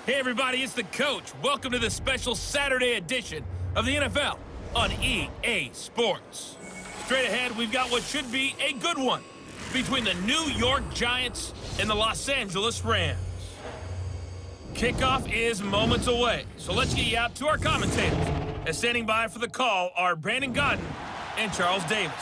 Hey everybody, it's the coach. Welcome to the special Saturday edition of the NFL on EA Sports. Straight ahead, we've got what should be a good one between the New York Giants and the Los Angeles Rams. Kickoff is moments away, so let's get you out to our commentators. And standing by for the call are Brandon Godden and Charles Davis.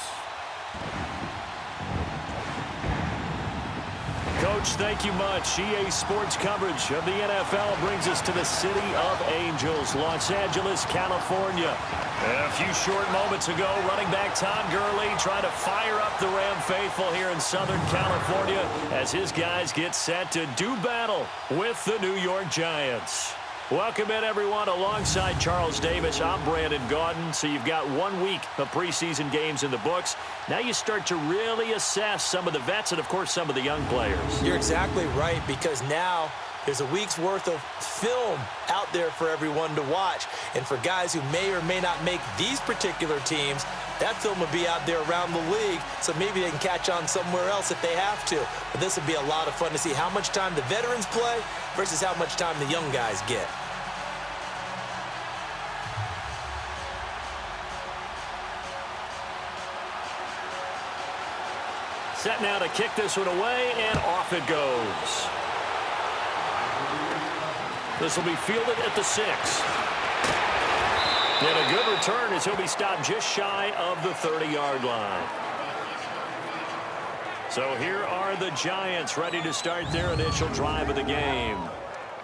Coach, thank you much. EA Sports coverage of the NFL brings us to the City of Angels, Los Angeles, California. A few short moments ago, running back Todd Gurley trying to fire up the Ram faithful here in Southern California as his guys get set to do battle with the New York Giants. Welcome in, everyone. Alongside Charles Davis, I'm Brandon Gaudin. So you've got 1 week of preseason games in the books. Now you start to really assess some of the vets and, of course, some of the young players. You're exactly right, because now there's a week's worth of film out there for everyone to watch. And for guys who may or may not make these particular teams, that film will be out there around the league, so maybe they can catch on somewhere else if they have to. But this will be a lot of fun to see how much time the veterans play versus how much time the young guys get. Set now to kick this one away, and off it goes. This will be fielded at the 6. And a good return as he'll be stopped just shy of the 30-yard line. So here are the Giants ready to start their initial drive of the game.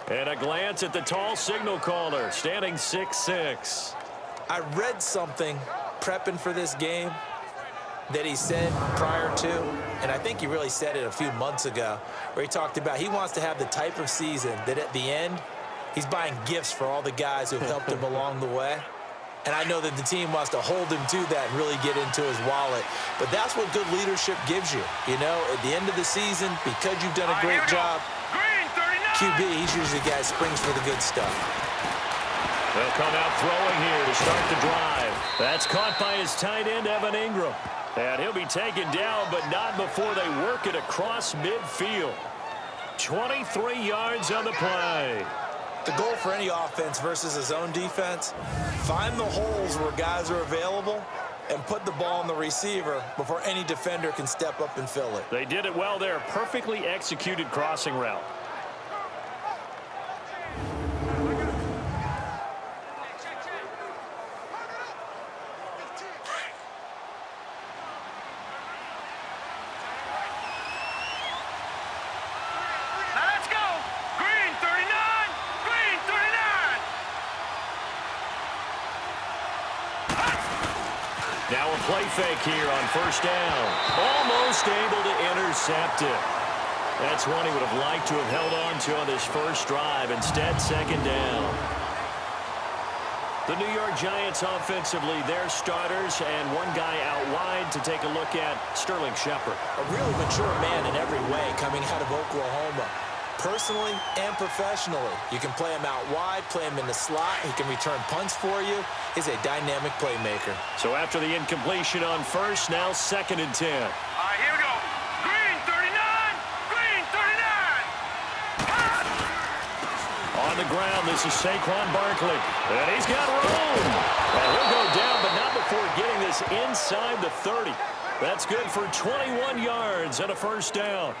And a glance at the tall signal caller, standing 6'6". I read something prepping for this game that he said prior to, and I think he really said it a few months ago, where he talked about he wants to have the type of season that at the end, he's buying gifts for all the guys who have helped him along the way. And I know that the team wants to hold him to that and really get into his wallet. But that's what good leadership gives you. You know, at the end of the season, because you've done a great job, QB, he's usually the guy who springs for the good stuff. They'll come out throwing here to start the drive. That's caught by his tight end, Evan Ingram. And he'll be taken down, but not before they work it across midfield. 23 yards on the play. The goal for any offense versus a zone defense, find the holes where guys are available and put the ball on the receiver before any defender can step up and fill it. They did it well there. Perfectly executed crossing route. Now a play fake here on first down. Almost able to intercept it. That's one he would have liked to have held on to on this first drive. Instead, second down. The New York Giants offensively, their starters, and one guy out wide to take a look at, Sterling Shepard. A really mature man in every way coming out of Oklahoma. Personally and professionally, you can play him out wide, play him in the slot. He can return punts for you. He's a dynamic playmaker. So after the incompletion on first, now 2nd and 10. All right, here we go. Green 39, green 39. On the ground, this is Saquon Barkley. And he's got room. And he'll go down, but not before getting this inside the 30. That's good for 21 yards and a first down.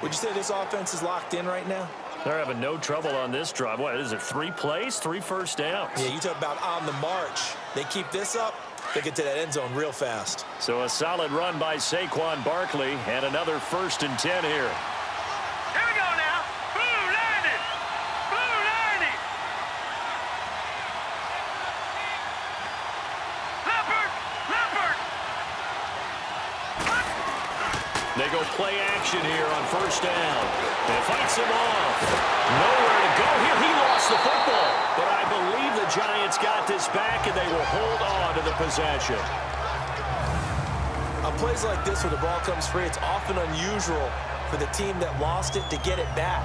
Would you say this offense is locked in right now? They're having no trouble on this drive. What is it, 3 plays, 3 first downs? Yeah, you talk about on the march. They keep this up, they get to that end zone real fast. So a solid run by Saquon Barkley and another 1st and 10 here. Here we go now. Blue 90. Blue 90. Leopard. Leopard. They go play action here on first down. And fights him off. Nowhere to go here. He lost the football. But I believe the Giants got this back, and they will hold on to the possession. On plays like this where the ball comes free, it's often unusual for the team that lost it to get it back.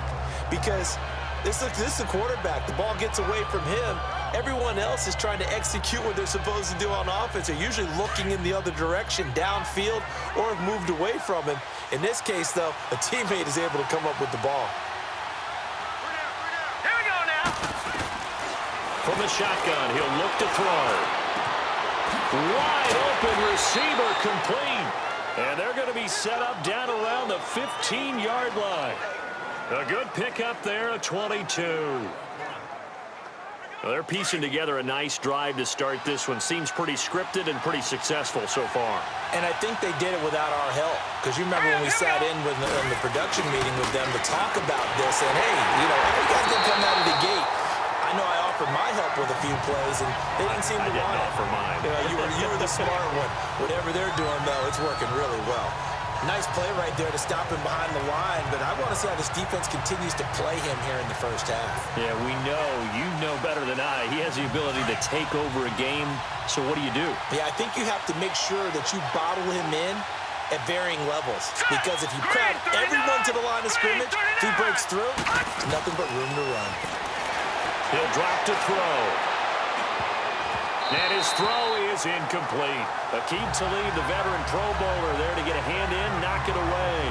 Because this is the quarterback. The ball gets away from him. Everyone else is trying to execute what they're supposed to do on offense. They're usually looking in the other direction, downfield, or have moved away from him. In this case, though, a teammate is able to come up with the ball. Here we go now. From the shotgun, he'll look to throw. Wide open receiver complete. And they're going to be set up down around the 15-yard line. A good pickup there, a 22. Well, they're piecing together a nice drive to start this one. Seems pretty scripted and pretty successful so far. And I think they did it without our help. Because you remember when we sat in the production meeting with them to talk about this. And, hey, you know, how you guys didn't come out of the gate? I know I offered my help with a few plays, and they didn't seem to want it. I didn't offer mine. You know, you were the smart one. Whatever they're doing, though, it's working really well. Nice play right there to stop him behind the line, but I want to see how this defense continues to play him here in the first half. Yeah, we know. You know better than I. He has the ability to take over a game, so what do you do? Yeah, I think you have to make sure that you bottle him in at varying levels, because if you crowd everyone to the line of scrimmage, if he breaks through, it's nothing but room to run. He'll drop to throw. And his throw is incomplete. Akeem Talib, the veteran Pro Bowler, there to get a hand in, knock it away.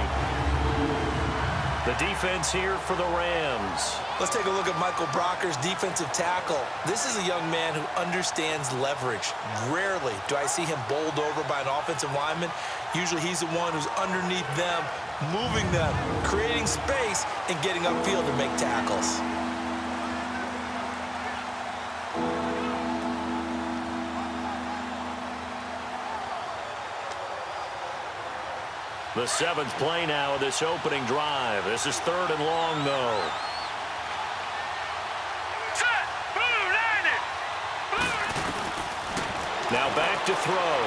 The defense here for the Rams. Let's take a look at Michael Brocker's defensive tackle. This is a young man who understands leverage. Rarely do I see him bowled over by an offensive lineman. Usually he's the one who's underneath them, moving them, creating space, and getting upfield to make tackles. The 7th play now of this opening drive. This is 3rd and long, though. Set. Boom, landed. Boom. Now back to throw.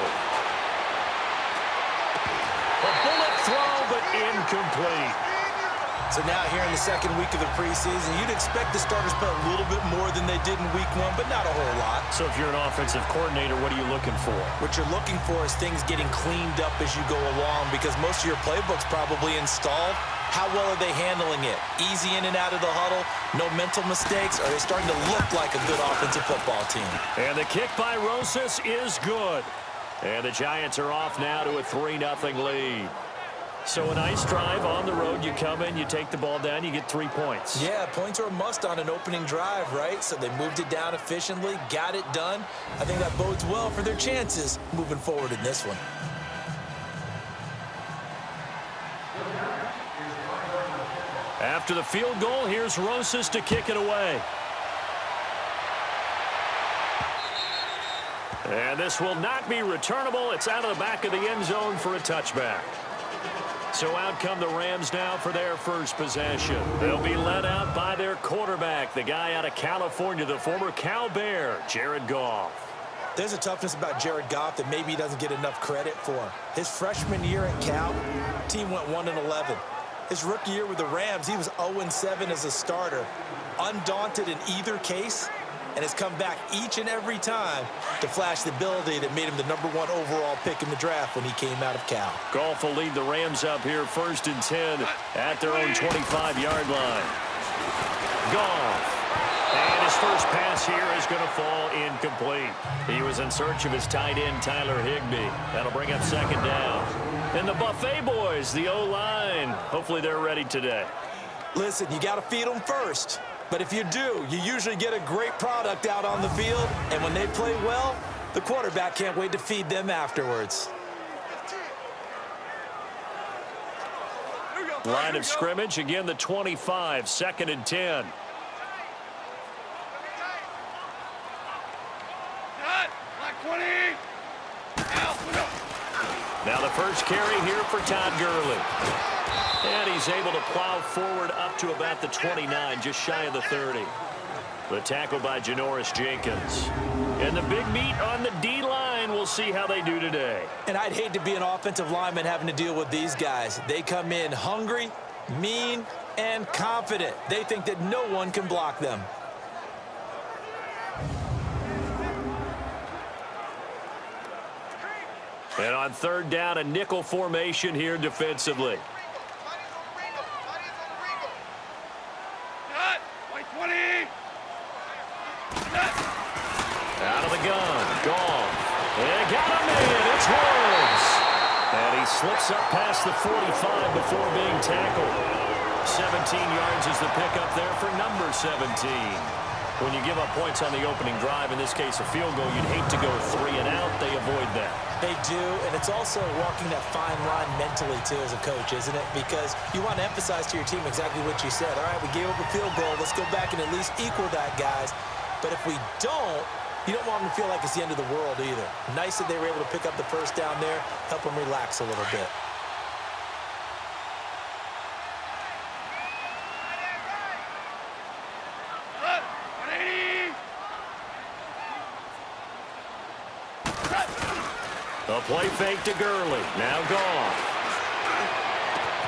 A bullet throw, but incomplete. So now here in the 2nd week of the preseason, you'd expect the starters to play a little bit more than they did in week 1, but not a whole lot. So if you're an offensive coordinator, what are you looking for? What you're looking for is things getting cleaned up as you go along, because most of your playbook's probably installed. How well are they handling it? Easy in and out of the huddle, no mental mistakes? Are they starting to look like a good offensive football team? And the kick by Rosas is good. And the Giants are off now to a 3-0 lead. So a nice drive on the road. You come in, you take the ball down, you get 3 points. Yeah, points are a must on an opening drive, right? So they moved it down efficiently, got it done. I think that bodes well for their chances moving forward in this one. After the field goal, here's Rosas to kick it away. And this will not be returnable. It's out of the back of the end zone for a touchback. So out come the Rams now for their first possession. They'll be led out by their quarterback, the guy out of California, the former Cal Bear, Jared Goff. There's a toughness about Jared Goff that maybe he doesn't get enough credit for. His freshman year at Cal, team went 1-11. His rookie year with the Rams, he was 0-7 as a starter. Undaunted in either case, and has come back each and every time to flash the ability that made him the #1 overall pick in the draft when he came out of Cal. Goff will lead the Rams up here 1st and 10 at their own 25-yard line. Goff. And his first pass here is going to fall incomplete. He was in search of his tight end, Tyler Higbee. That'll bring up 2nd down. And the Buffet boys, the O-line, hopefully they're ready today. Listen, you got to feed them first. But if you do, you usually get a great product out on the field. And when they play well, the quarterback can't wait to feed them afterwards. Line of scrimmage, again the 25, 2nd and 10. Now the first carry here for Todd Gurley. And he's able to plow forward up to about the 29, just shy of the 30. The tackle by Janoris Jenkins. And the big meat on the D-line. We'll see how they do today. And I'd hate to be an offensive lineman having to deal with these guys. They come in hungry, mean, and confident. They think that no one can block them. And on 3rd down, a nickel formation here defensively. Out of the gun, Goff. And got him in, it's Woods. And he slips up past the 45 before being tackled. 17 yards is the pickup there for number 17. When you give up points on the opening drive, in this case a field goal, you'd hate to go 3 and out. They avoid that. They do, and it's also walking that fine line mentally, too, as a coach, isn't it? Because you want to emphasize to your team exactly what you said. All right, we gave up a field goal. Let's go back and at least equal that, guys. But if we don't, you don't want them to feel like it's the end of the world either. Nice that they were able to pick up the first down there, help them relax a little bit. The play fake to Gurley. Now gone.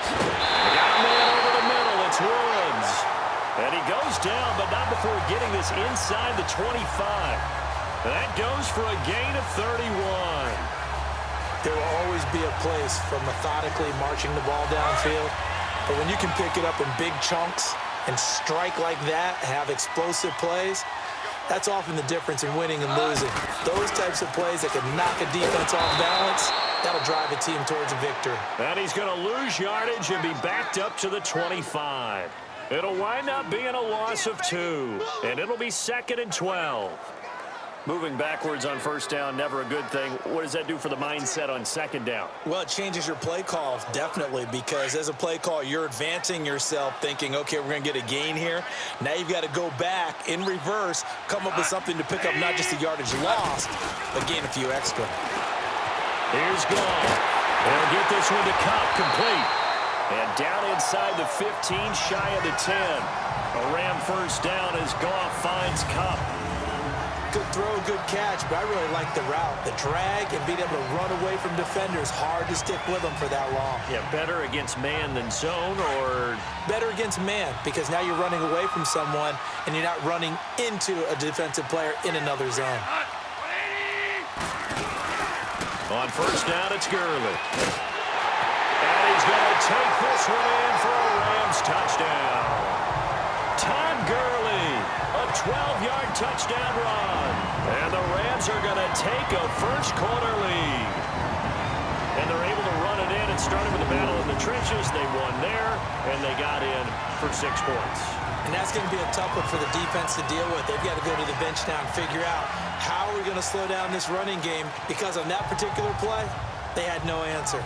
They got a man over the middle. It's Woods. And he goes down, but not before getting this inside the 25. That goes for a gain of 31. There will always be a place for methodically marching the ball downfield. But when you can pick it up in big chunks and strike like that, have explosive plays, that's often the difference in winning and losing. Those types of plays that can knock a defense off balance, that'll drive a team towards a victory. And he's going to lose yardage and be backed up to the 25. It'll wind up being a loss of 2, and it'll be 2nd and 12. Moving backwards on first down, never a good thing. What does that do for the mindset on 2nd down? Well, it changes your play call, definitely, because as a play call, you're advancing yourself thinking, okay, we're going to get a gain here. Now you've got to go back in reverse, come up with something to pick up not just the yardage lost, but gain a few extra. Here's Goff. They'll get this one to Cup, complete. And down inside the 15, shy of the 10. A Ram first down as Goff finds Cup. Good throw, good catch, but I really like the route. The drag and being able to run away from defenders, hard to stick with them for that long. Yeah, better against man than zone, or? Better against man, because now you're running away from someone and you're not running into a defensive player in another zone. On first down, it's Gurley. And he's going to take this one in for a Rams touchdown. Todd Gurley, a 12-yard touchdown run. And the Rams are going to take a first-quarter lead. And they're able to run it in and started with the battle in the trenches. They won there, and they got in for 6 points. And that's going to be a tough one for the defense to deal with. They've got to go to the bench now and figure out how are we going to slow down this running game, because on that particular play, they had no answer.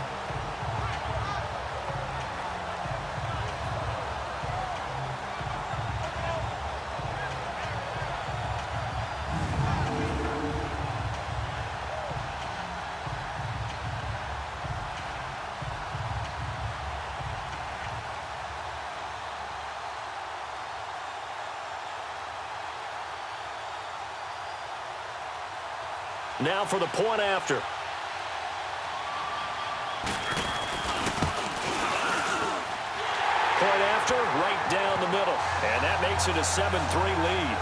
Now for the point after. Point after, right down the middle. And that makes it a 7-3 lead.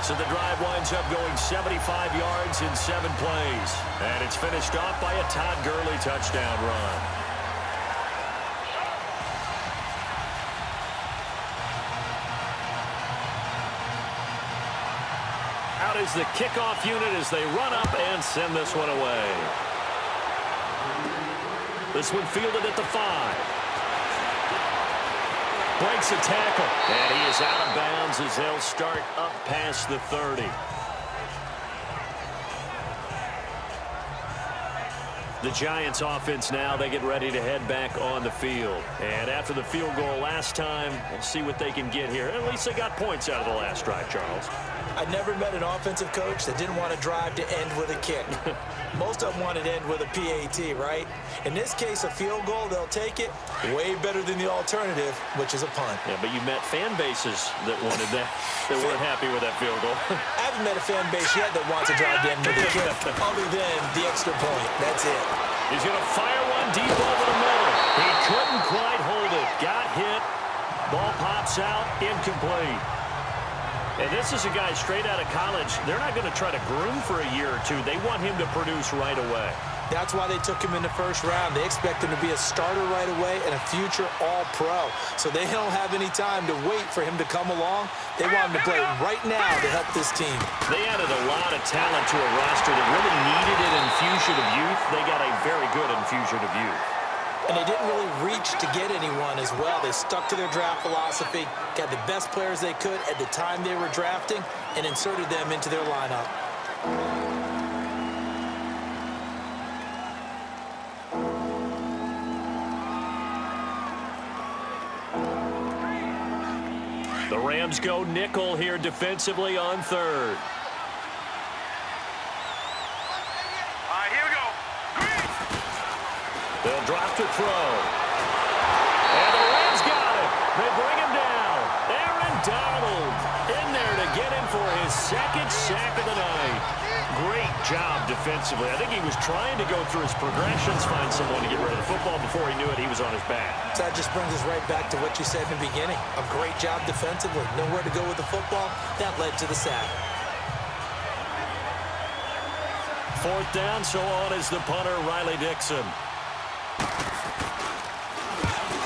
So the drive winds up going 75 yards in 7 plays. And it's finished off by a Todd Gurley touchdown run. Out is the kickoff unit as they run up and send this one away. This one fielded at the 5. Breaks a tackle. And he is out of bounds as they'll start up past the 30. The Giants offense now, they get ready to head back on the field. And after the field goal last time, we'll see what they can get here. At least they got points out of the last drive, Charles. I never met an offensive coach that didn't want to drive to end with a kick. Most of them wanted to end with a PAT, right? In this case, a field goal, they'll take it. Way better than the alternative, which is a punt. Yeah, but you met fan bases that wanted that, that weren't happy with that field goal. I haven't met a fan base yet that wants to drive to end with a kick, other than the extra point. That's it. He's going to fire one deep over the middle. He couldn't quite hold it. Got hit. Ball pops out. Incomplete. And this is a guy straight out of college. They're not going to try to groom for a year or two. They want him to produce right away. That's why they took him in the first round. They expect him to be a starter right away and a future all-pro. So they don't have any time to wait for him to come along. They want him to play right now to help this team. They added a lot of talent to a roster that really needed an infusion of youth. They got a very good infusion of youth. And they didn't really reach to get anyone as well. They stuck to their draft philosophy, got the best players they could at the time they were drafting, and inserted them into their lineup. The Rams go nickel here defensively on third. All right, here we go. They'll drop to throw. And the Rams got it. They bring him down. Aaron Donald in there to get him for his second sack of the night. Great job defensively. I think he was trying to go through his progressions, find someone to get rid of the football. Before he knew it, he was on his back. So that just brings us right back to what you said in the beginning. A great job defensively. Nowhere to go with the football. That led to the sack. Fourth down, so on is the punter, Riley Dixon.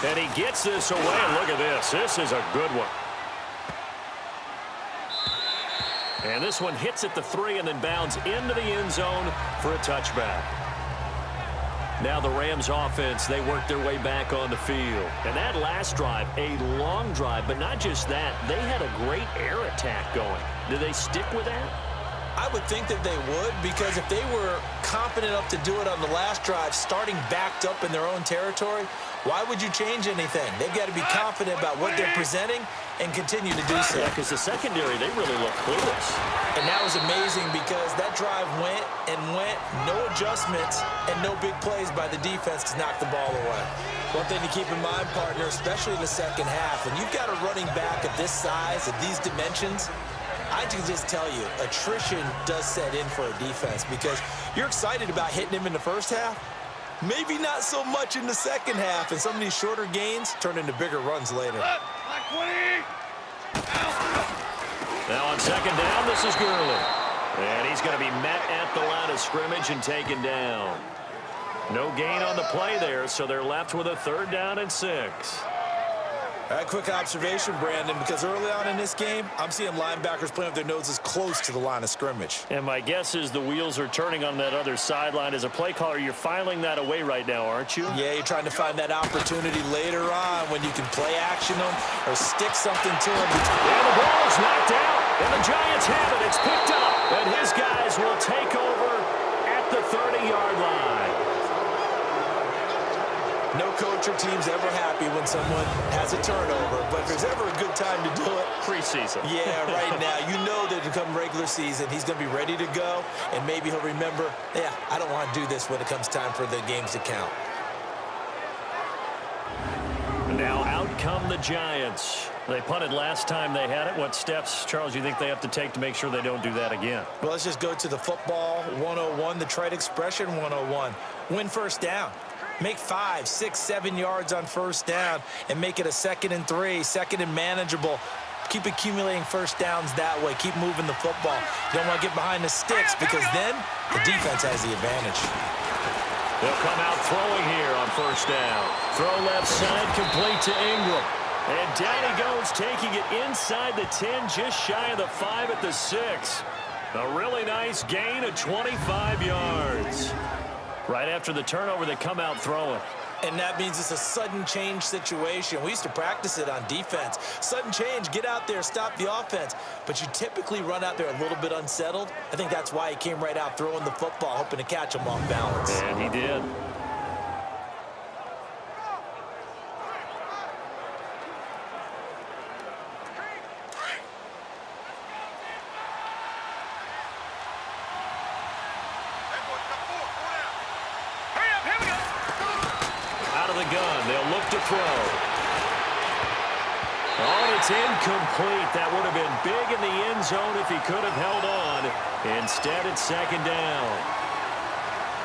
And he gets this away. Look at this. This is a good one. And this one hits at the 3 and then bounds into the end zone for a touchback. Now the Rams offense, they work their way back on the field. And that last drive, a long drive, but not just that. They had a great air attack going. Do they stick with that? I would think that they would, because if they were confident enough to do it on the last drive, starting backed up in their own territory, why would you change anything? They've got to be confident about what they're presenting and continue to do so. Yeah, because the secondary, they really look clueless. And that was amazing because that drive went and went, no adjustments and no big plays by the defense to knock the ball away. One thing to keep in mind, partner, especially in the second half, when you've got a running back of this size, of these dimensions, I can just tell you, attrition does set in for a defense because you're excited about hitting him in the first half. Maybe not so much in the second half, and some of these shorter gains turn into bigger runs later. Now on second down, this is Gurley. And he's going to be met at the line of scrimmage and taken down. No gain on the play there, so they're left with a 3rd down and 6. A quick observation, Brandon, because early on in this game, I'm seeing linebackers playing with their noses close to the line of scrimmage. And my guess is the wheels are turning on that other sideline. As a play caller, you're filing that away right now, aren't you? Yeah, you're trying to find that opportunity later on when you can play action them or stick something to them. And the ball is knocked out, and the Giants have it. It's picked up, and his guys will take over at the 30-yard line. No coach or team's ever happy when someone has a turnover, but if there's ever a good time to do it, preseason. Yeah, right now. You know that to come regular season, he's going to be ready to go, and maybe he'll remember, yeah, I don't want to do this when it comes time for the games to count. Now out come the Giants. They punted last time they had it. What steps, Charles, you think they have to take to make sure they don't do that again? Well, let's just go to the football 101, the trite expression 101. Win first down. Make 5, 6, 7 yards on first down and make it a 2nd and 3, 2nd and manageable. Keep accumulating first downs that way. Keep moving the football. You don't want to get behind the sticks because then the defense has the advantage. They'll come out throwing here on first down. Throw left side, complete to Ingram. And down he goes, taking it inside the 10, just shy of the 5 at the 6. A really nice gain of 25 yards. Right after the turnover, they come out throwing. And that means it's a sudden change situation. We used to practice it on defense. Sudden change, get out there, stop the offense. But you typically run out there a little bit unsettled. I think that's why he came right out throwing the football, hoping to catch him off balance. And he did. Throw. Oh, it's incomplete. That would have been big in the end zone if he could have held on. Instead, it's 2nd down.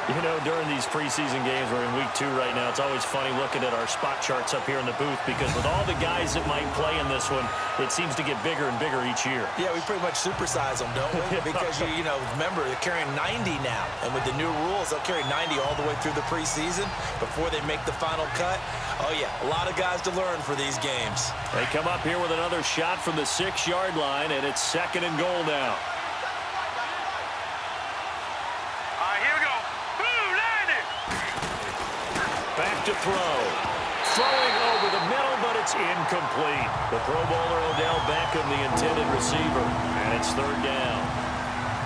You know, during these preseason games, we're in week 2 right now, it's always funny looking at our spot charts up here in the booth because with all the guys that might play in this one, it seems to get bigger and bigger each year. Yeah, we pretty much supersize them, don't we? Because, you know, remember, they're carrying 90 now. And with the new rules, they'll carry 90 all the way through the preseason before they make the final cut. Oh, yeah, a lot of guys to learn for these games. They come up here with another shot from the 6-yard line, and it's 2nd and goal now. Back to throw. Throwing over the middle, but it's incomplete. The Pro Bowler Odell Beckham, the intended receiver, and it's third down.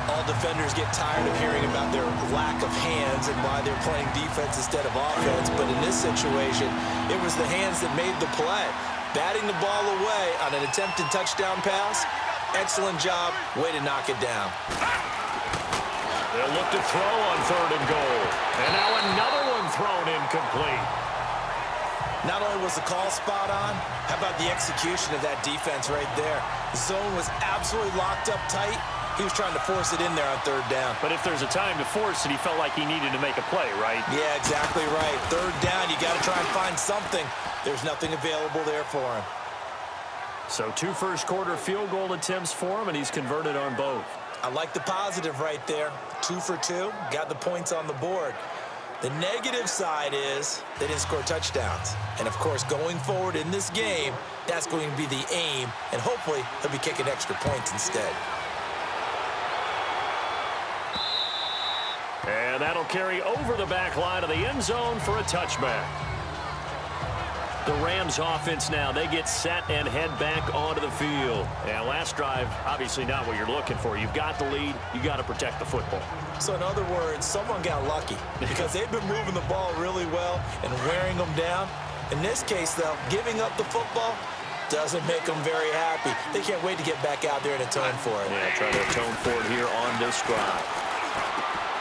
All defenders get tired of hearing about their lack of hands and why they're playing defense instead of offense, but in this situation, it was the hands that made the play. Batting the ball away on an attempted touchdown pass, excellent job, way to knock it down. They'll look to throw on third and goal. And now another one thrown incomplete. Not only was the call spot on, how about the execution of that defense right there? The zone was absolutely locked up tight. He was trying to force it in there on third down. But if there's a time to force it, he felt like he needed to make a play, right? Yeah, exactly right. Third down, you got to try and find something. There's nothing available there for him. So 2 first-quarter field goal attempts for him, and he's converted on both. I like the positive right there. 2 for 2, got the points on the board. The negative side is they didn't score touchdowns. And, of course, going forward in this game, that's going to be the aim, and hopefully he'll be kicking extra points instead. And that'll carry over the back line of the end zone for a touchback. The Rams offense now, they get set and head back onto the field. And last drive, obviously not what you're looking for. You've got the lead. You got to protect the football. So in other words, someone got lucky because they've been moving the ball really well and wearing them down. In this case, though, giving up the football doesn't make them very happy. They can't wait to get back out there and atone for it. Yeah, try to atone for it here on this drive.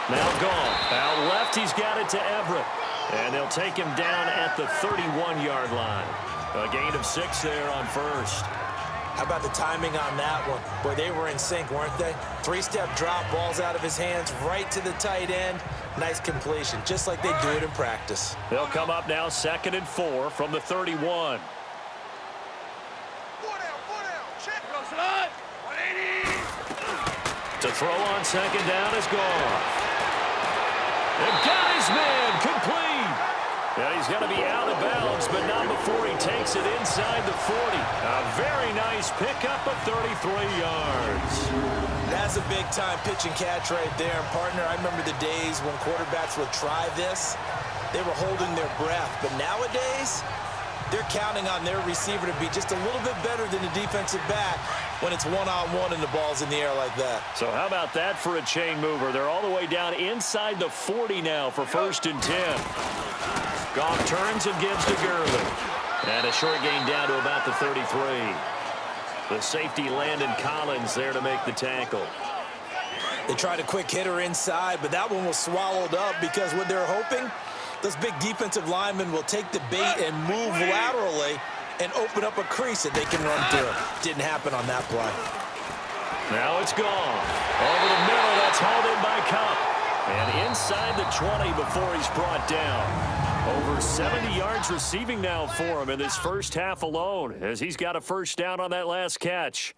Now gone. Out left, he's got it to Everett. And they'll take him down at the 31-yard line. A gain of 6 there on first. How about the timing on that one? Boy, they were in sync, weren't they? 3-step drop, balls out of his hands, right to the tight end. Nice completion, just like they do it in practice. They'll come up now 2nd and 4 from the 31. To throw on 2nd down is gone. And got his man complete. Yeah, he's going to be out of bounds, but not before he takes it inside the 40. A very nice pickup of 33 yards. That's a big-time pitch and catch right there. And, partner, I remember the days when quarterbacks would try this. They were holding their breath. But nowadays, they're counting on their receiver to be just a little bit better than the defensive back when it's one-on-one and the ball's in the air like that. So how about that for a chain mover? They're all the way down inside the 40 now for 1st and 10. Goff turns and gives to Gurley. And a short gain down to about the 33. The safety Landon Collins there to make the tackle. They tried a quick hitter inside, but that one was swallowed up because what they're hoping, those big defensive linemen will take the bait and move laterally and open up a crease that they can run through. Didn't happen on that play. Now it's gone. Over the middle, that's hauled in by Cup. And inside the 20 before he's brought down. Over 70 yards receiving now for him in this first half alone, as he's got a first down on that last catch.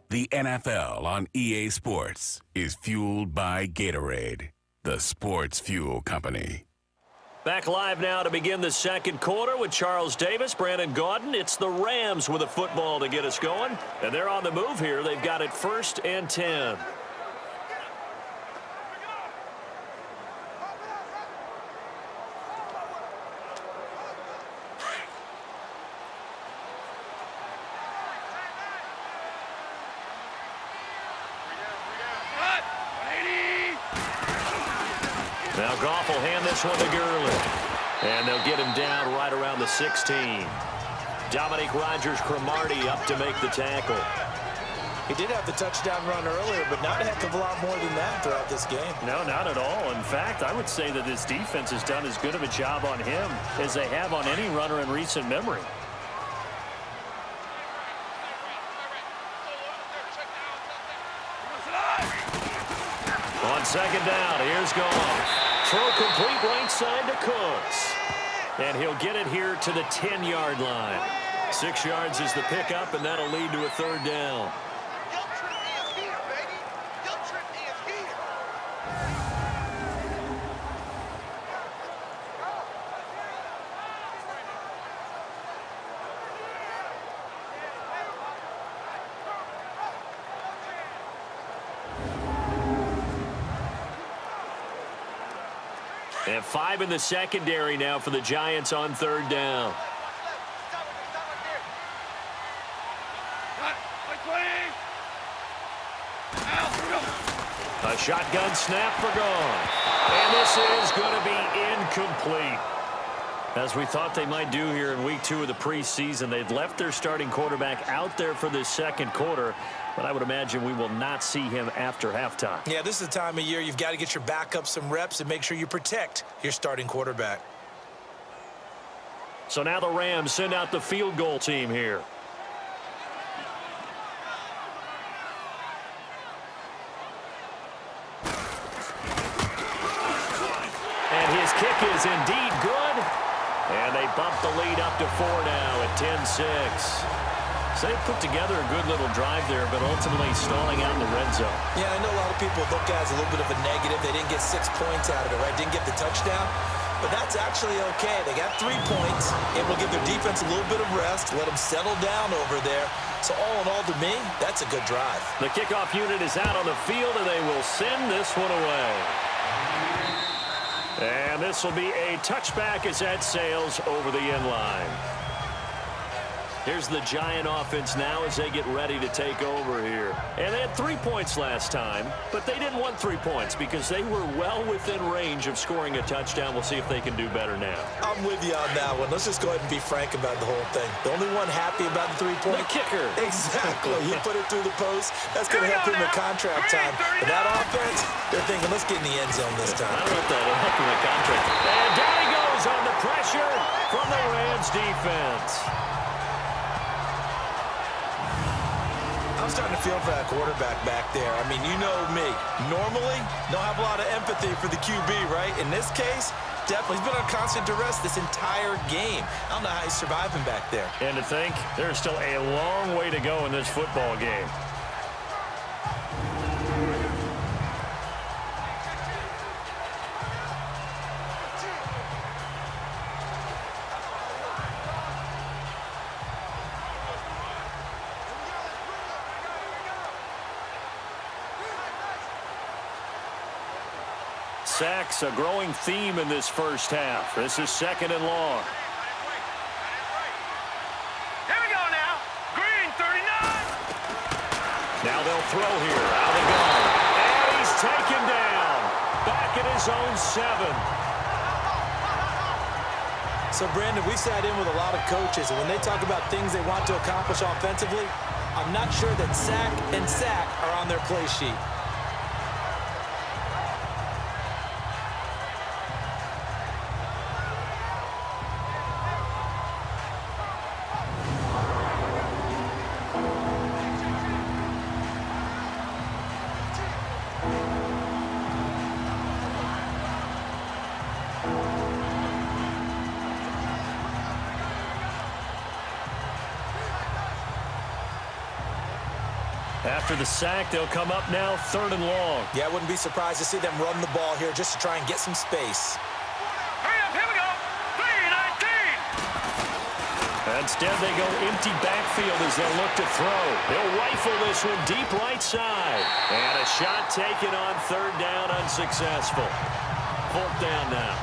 The NFL on EA Sports is fueled by Gatorade, the sports fuel company. Back live now to begin the 2nd quarter with Charles Davis, Brandon Gaudin. It's the Rams with a football to get us going. And they're on the move here. They've got it 1st and 10. Now Goff will hand this one to Gurley. And they'll get him down right around the 16. Dominique Rodgers-Cromartie up to make the tackle. He did have the touchdown run earlier, but not a heck of a lot more than that throughout this game. No, not at all. In fact, I would say that this defense has done as good of a job on him as they have on any runner in recent memory. On 2nd down, here's Goff. Throw complete right side to Cooks. And he'll get it here to the 10-yard line. 6 yards is the pickup, and that'll lead to a 3rd down. And 5 in the secondary now for the Giants on 3rd down. A shotgun snap for gone. And this is going to be incomplete. As we thought they might do here in week 2 of the preseason, they've left their starting quarterback out there for this 2nd quarter, but I would imagine we will not see him after halftime. Yeah, this is the time of year you've got to get your backup some reps and make sure you protect your starting quarterback. So now the Rams send out the field goal team here. And his kick is indeed good. And they bump the lead up to 4 now at 10-6. So they put together a good little drive there, but ultimately stalling out in the red zone. Yeah, I know a lot of people look at it as a little bit of a negative. They didn't get 6 points out of it, right? Didn't get the touchdown. But that's actually okay. They got 3 points. It will give their defense a little bit of rest, let them settle down over there. So all in all, to me, that's a good drive. The kickoff unit is out on the field, and they will send this one away. And this will be a touchback as that sails over the end line. Here's the Giant offense now as they get ready to take over here. And they had 3 points last time, but they didn't want 3 points because they were well within range of scoring a touchdown. We'll see if they can do better now. I'm with you on that one. Let's just go ahead and be frank about the whole thing. The only one happy about the 3-point? The kicker. Exactly. You put it through the post. That's going to help him in contract time. But that offense, they're thinking, let's get in the end zone this time. I don't know if that'll help him in contract. And down he goes on the pressure from the Rams defense. I'm starting to feel for that quarterback back there. I mean, you know me. Normally, don't have a lot of empathy for the QB, right? In this case, definitely. He's been on constant duress this entire game. I don't know how he's surviving back there. And to think, there's still a long way to go in this football game. Sacks, a growing theme in this first half. This is 2nd and long. Here we go now. Green 39. Now they'll throw here. Out they go. And he's taken down. Back at his own 7. So, Brandon, we sat in with a lot of coaches, and when they talk about things they want to accomplish offensively, I'm not sure that sack and sack are on their play sheet. After the sack, they'll come up now 3rd and long. Yeah, I wouldn't be surprised to see them run the ball here just to try and get some space. Hurry up, here we go. 3-19. Instead, they go empty backfield as they'll look to throw. They'll rifle this one deep right side. And a shot taken on 3rd down, unsuccessful. 4th down now.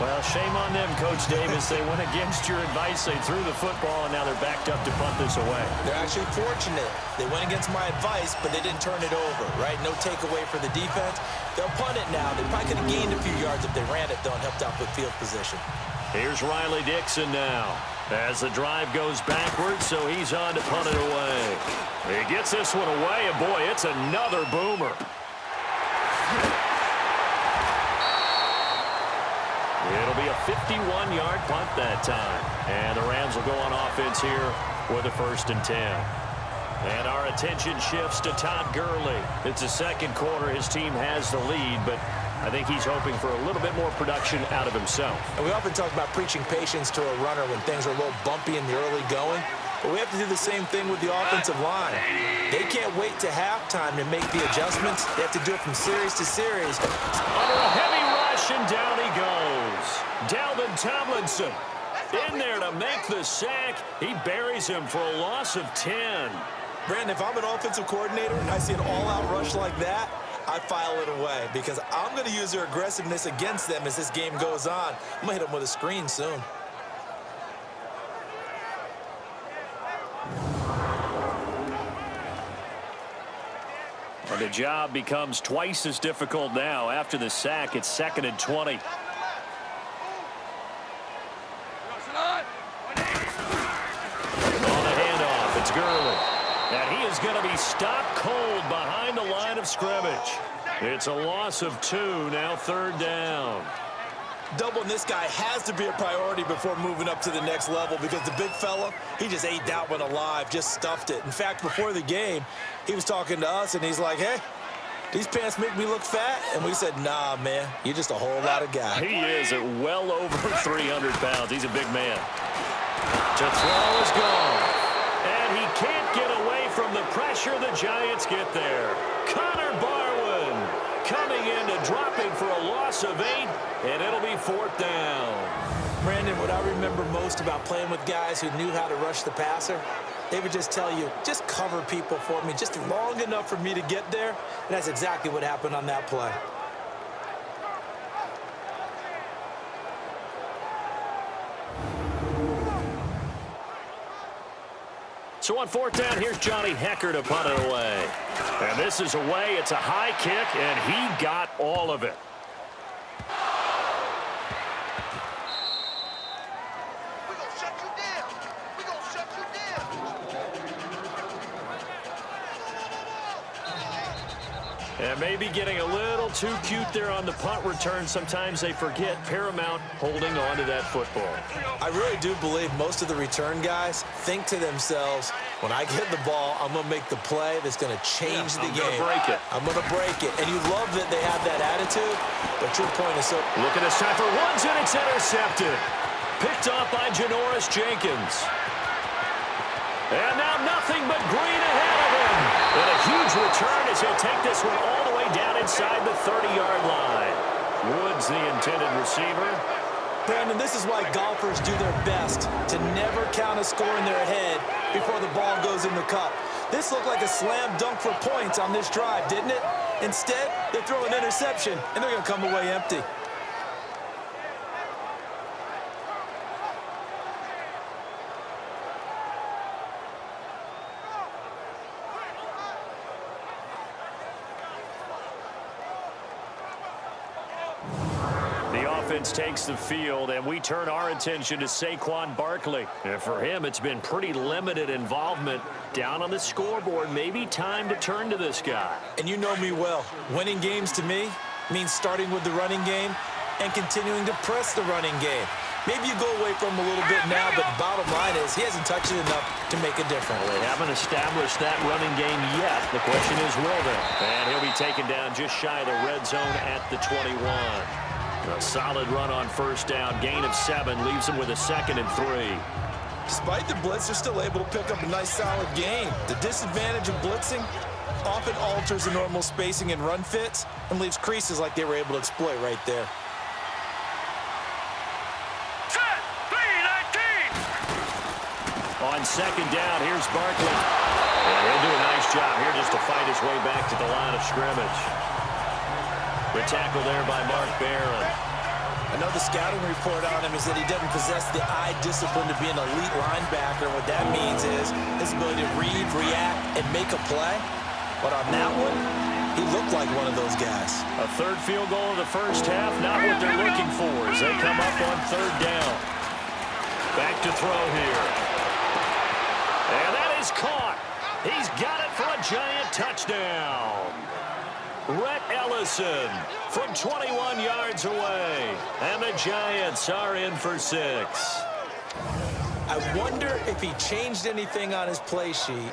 Well, shame on them, Coach Davis. They went against your advice. They threw the football, and now they're backed up to punt this away. They're actually fortunate. They went against my advice, but they didn't turn it over, right? No takeaway for the defense. They'll punt it now. They probably could have gained a few yards if they ran it, though, and helped out with field position. Here's Riley Dixon now as the drive goes backwards, so he's on to punt it away. He gets this one away, and boy, it's another boomer. It'll be a 51-yard punt that time. And the Rams will go on offense here with a 1st and 10. And our attention shifts to Todd Gurley. It's the 2nd quarter. His team has the lead, but I think he's hoping for a little bit more production out of himself. And we often talk about preaching patience to a runner when things are a little bumpy in the early going. But we have to do the same thing with the offensive line. They can't wait to halftime to make the adjustments. They have to do it from series to series. Under a heavy rush, and down he goes. Dalvin Tomlinson in there to make the sack. He buries him for a loss of 10. Brandon, if I'm an offensive coordinator and I see an all-out rush like that, I file it away because I'm going to use their aggressiveness against them as this game goes on. I'm going to hit them with a screen soon. And the job becomes twice as difficult now. After the sack, it's 2nd and 20. On the handoff, it's Gurley. And he is going to be stopped cold behind the line of scrimmage. It's a loss of 2, now 3rd down. Doubling this guy has to be a priority before moving up to the next level because the big fella, he just ate that one alive, just stuffed it. In fact, before the game, he was talking to us, and he's like, hey, these pants make me look fat? And we said, nah, man, you're just a whole lot of guy. He is at well over 300 pounds. He's a big man. To throw is gone. And he can't get away from the pressure. The Giants get there. Connor Barwin coming in to drop him for a loss of 8, and it'll be 4th down. Brandon, what I remember most about playing with guys who knew how to rush the passer, they would just tell you, just cover people for me, just long enough for me to get there. And that's exactly what happened on that play. So on 4th down, here's Johnny Hecker to punt it away. And this is away. It's a high kick, and he got all of it. We're going to shut you down. We're going to shut you down. And maybe getting a little too cute there on the punt return. Sometimes they forget Paramount holding on to that football. I really do believe most of the return guys think to themselves, when I get the ball, I'm going to make the play that's going to change the game. I'm going to break it. I'm going to break it. And you love that they have that attitude, but your point is so... Look at this time for ones, and it's intercepted. Picked off by Janoris Jenkins. And now nothing but green ahead of him. And a huge return as he'll take this one all the way down inside the 30-yard line. Woods, the intended receiver. Brandon, this is why golfers do their best to never count a score in their head before the ball goes in the cup. This looked like a slam dunk for points on this drive, didn't it? Instead, they throw an interception, and they're going to come away empty. Takes the field, and we turn our attention to Saquon Barkley. And for him, it's been pretty limited involvement down on the scoreboard. Maybe time to turn to this guy. And you know me well. Winning games to me means starting with the running game and continuing to press the running game. Maybe you go away from him a little bit now, but the bottom line is he hasn't touched it enough to make a difference. Well, they haven't established that running game yet. The question is, will they? And he'll be taken down just shy of the red zone at the 21. A solid run on 1st down, gain of 7, leaves him with a 2nd and 3. Despite the blitz, they're still able to pick up a nice solid gain. The disadvantage of blitzing often alters the normal spacing and run fits and leaves creases like they were able to exploit right there. Set, 3-19. On 2nd down, here's Barkley. And he'll do a nice job here just to fight his way back to the line of scrimmage. The tackle there by Mark Barron. I know the scouting report on him is that he doesn't possess the eye discipline to be an elite linebacker. What that means is his ability to read, react, and make a play. But on that one, he looked like one of those guys. A 3rd field goal of the 1st half, not what they're looking for as they come up on 3rd down. Back to throw here. And that is caught. He's got it for a giant touchdown. Rhett Ellison from 21 yards away. And the Giants are in for 6. I wonder if he changed anything on his play sheet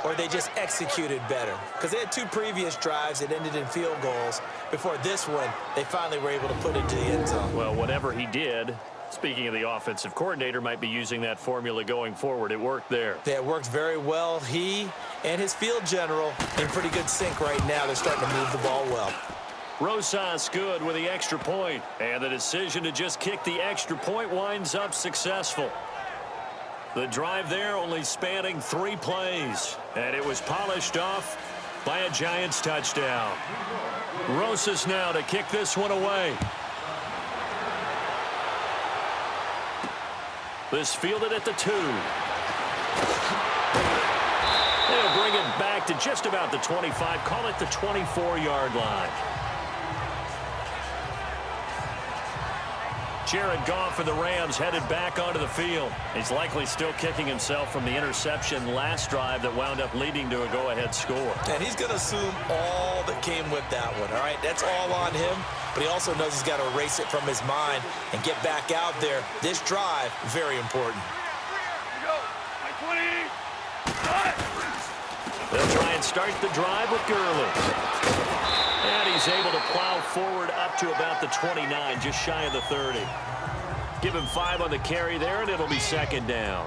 or they just executed better. Because they had 2 previous drives that ended in field goals. Before this one, they finally were able to put it into the end zone. Well, whatever he did, speaking of the offensive coordinator, might be using that formula going forward. It worked there. Yeah, it worked very well. He and his field general in pretty good sync right now. They're starting to move the ball well. Rosas good with the extra point. And the decision to just kick the extra point winds up successful. The drive there only spanning 3 plays. And it was polished off by a Giants touchdown. Rosas now to kick this one away. This fielded at the 2. They'll bring it back to just about the 25. Call it the 24-yard line. Jared Goff for the Rams headed back onto the field. He's likely still kicking himself from the interception last drive that wound up leading to a go-ahead score. And he's going to assume all that came with that one, all right? That's all on him, but he also knows he's got to erase it from his mind and get back out there. This drive, very important. They'll try and start the drive with Gurley. And he's able to plow forward up to about the 29, just shy of the 30. Give him 5 on the carry there, and it'll be second down.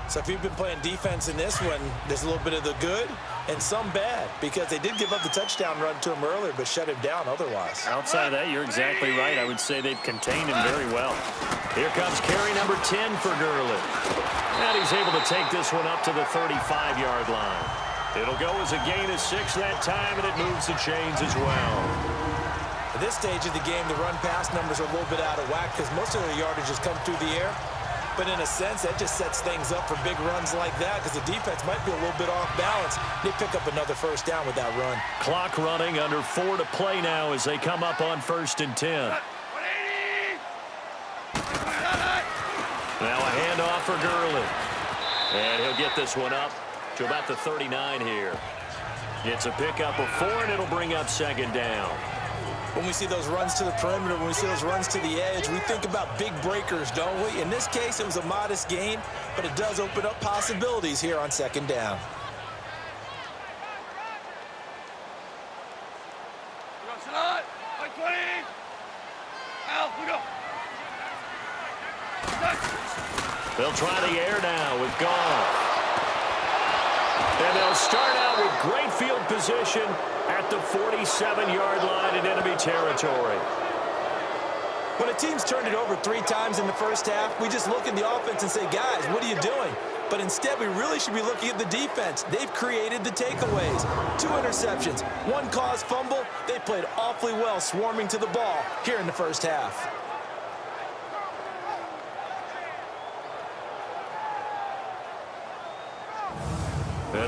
So if you've been playing defense in this one, there's a little bit of the good and some bad, because they did give up the touchdown run to him earlier, but shut him down otherwise. Outside of that, you're exactly right. I would say they've contained him very well. Here comes carry number 10 for Gurley. And he's able to take this one up to the 35-yard line. It'll go as a gain of 6 that time, and it moves the chains as well. At this stage of the game, the run-pass numbers are a little bit out of whack because most of their yardage has come through the air. But in a sense, that just sets things up for big runs like that because the defense might be a little bit off balance. They pick up another first down with that run. Clock running, under 4 to play now as they come up on 1st and 10. Now a handoff for Gurley. And he'll get this one up to about the 39 here. It's a pickup of 4, and it'll bring up second down. When we see those runs to the perimeter, when we see those runs to the edge, we think about big breakers, don't we? In this case, it was a modest gain, but it does open up possibilities here on second down. They'll try the air now with Goff. And they'll start out with great field position at the 47-yard line in enemy territory. When a team's turned it over 3 times in the first half, we just look at the offense and say, guys, what are you doing? But instead, we really should be looking at the defense. They've created the takeaways. 2 interceptions, 1 caused fumble. They played awfully well swarming to the ball here in the first half.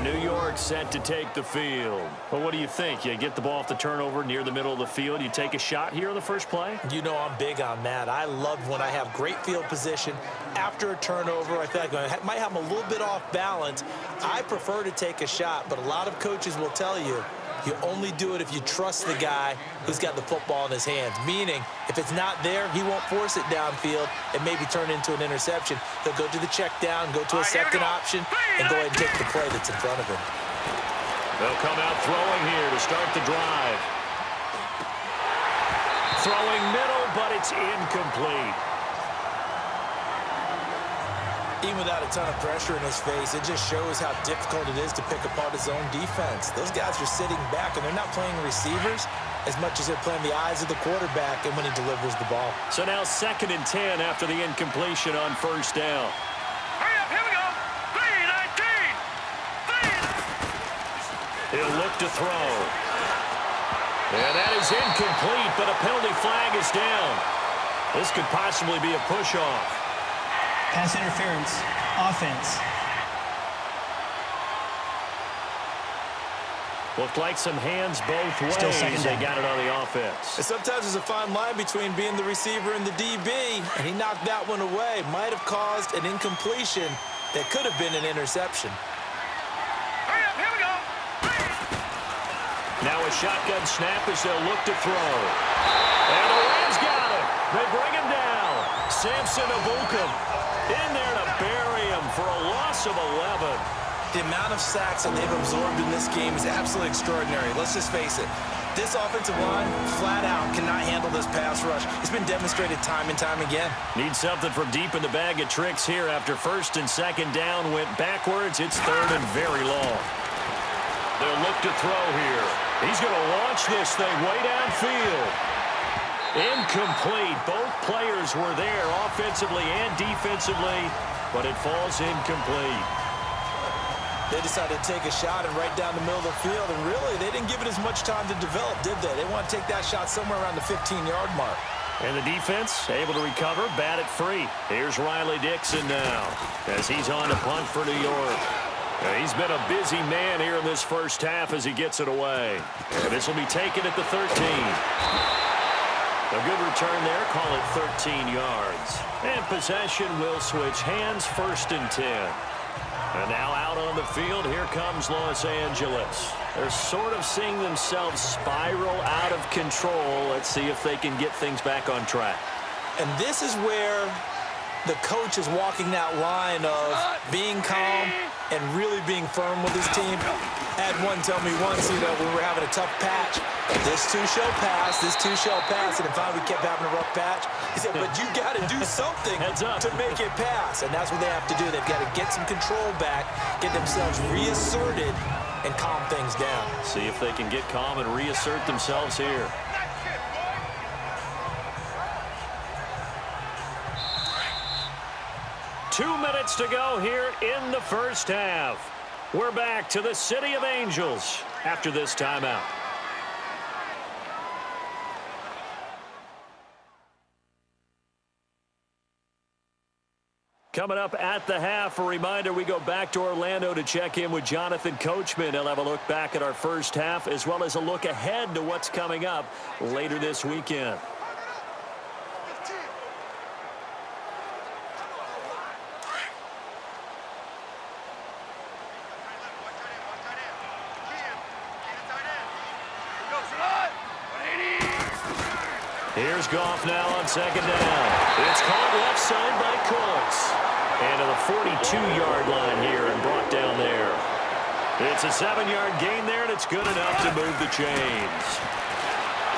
New York set to take the field. Well, what do you think? You get the ball off the turnover near the middle of the field. You take a shot here on the first play? You know I'm big on that. I love when I have great field position after a turnover. I think I might have them a little bit off balance. I prefer to take a shot, but a lot of coaches will tell you, you only do it if you trust the guy who's got the football in his hands. Meaning, if it's not there, he won't force it downfield and maybe turn into an interception. He'll go to the check down, go to a second option, and go ahead and take the play that's in front of him. They'll come out throwing here to start the drive. Throwing middle, but it's incomplete. Even without a ton of pressure in his face, it just shows how difficult it is to pick apart his own defense. Those guys are sitting back, and they're not playing receivers as much as they're playing the eyes of the quarterback and when he delivers the ball. So now 2nd and 10 after the incompletion on first down. Hurry up, here we go. 3-19. He'll look to throw. And that is incomplete, but a penalty flag is down. This could possibly be a push-off. Pass interference, offense. Looked like some hands both ways. Still second They down. got it on the offense. And sometimes there's a fine line between being the receiver and the DB, and he knocked that one away. Might have caused an incompletion that could have been an interception. Hurry up, here we go. Now a shotgun snap as they'll look to throw. And the Rams got him. They bring him down. Samson Abukum in there to bury him for a loss of 11. The amount of sacks that they've absorbed in this game is absolutely extraordinary. Let's just face it. This offensive line, flat out, cannot handle this pass rush. It's been demonstrated time and time again. Need something from deep in the bag of tricks here after 1st and 2nd down went backwards. It's 3rd and very long. They'll look to throw here. He's going to launch this thing way downfield. Incomplete. Both players were there offensively and defensively, but it falls incomplete. They decided to take a shot and right down the middle of the field, and really, they didn't give it as much time to develop, did they? They want to take that shot somewhere around the 15-yard mark. And the defense able to recover, bat it free. Here's Riley Dixon now as he's on to punt for New York. He's been a busy man here in this first half as he gets it away. And this will be taken at the 13. A good return there, call it 13 yards. And possession will switch hands, 1st and 10. And now out on the field, here comes Los Angeles. They're sort of seeing themselves spiral out of control. Let's see if they can get things back on track. And this is where the coach is walking that line of being calm and really being firm with his team. I had one tell me once, when we were having a tough patch, this too shall pass, this too shall pass, and finally we kept having a rough patch. He said, but you got to do something to make it pass, and that's what they have to do. They've got to get some control back, get themselves reasserted, and calm things down. See if they can get calm and reassert themselves here. Two minutes to go here in the first half. We're back to the City of Angels after this timeout. Coming up at the half, a reminder, we go back to Orlando to check in with Jonathan Coachman. He'll have a look back at our first half as well as a look ahead to what's coming up later this weekend. Here's Goff now on 2nd down. It's caught left side by Coates. And to the 42-yard line here and brought down there. It's a 7-yard gain there, and it's good enough to move the chains.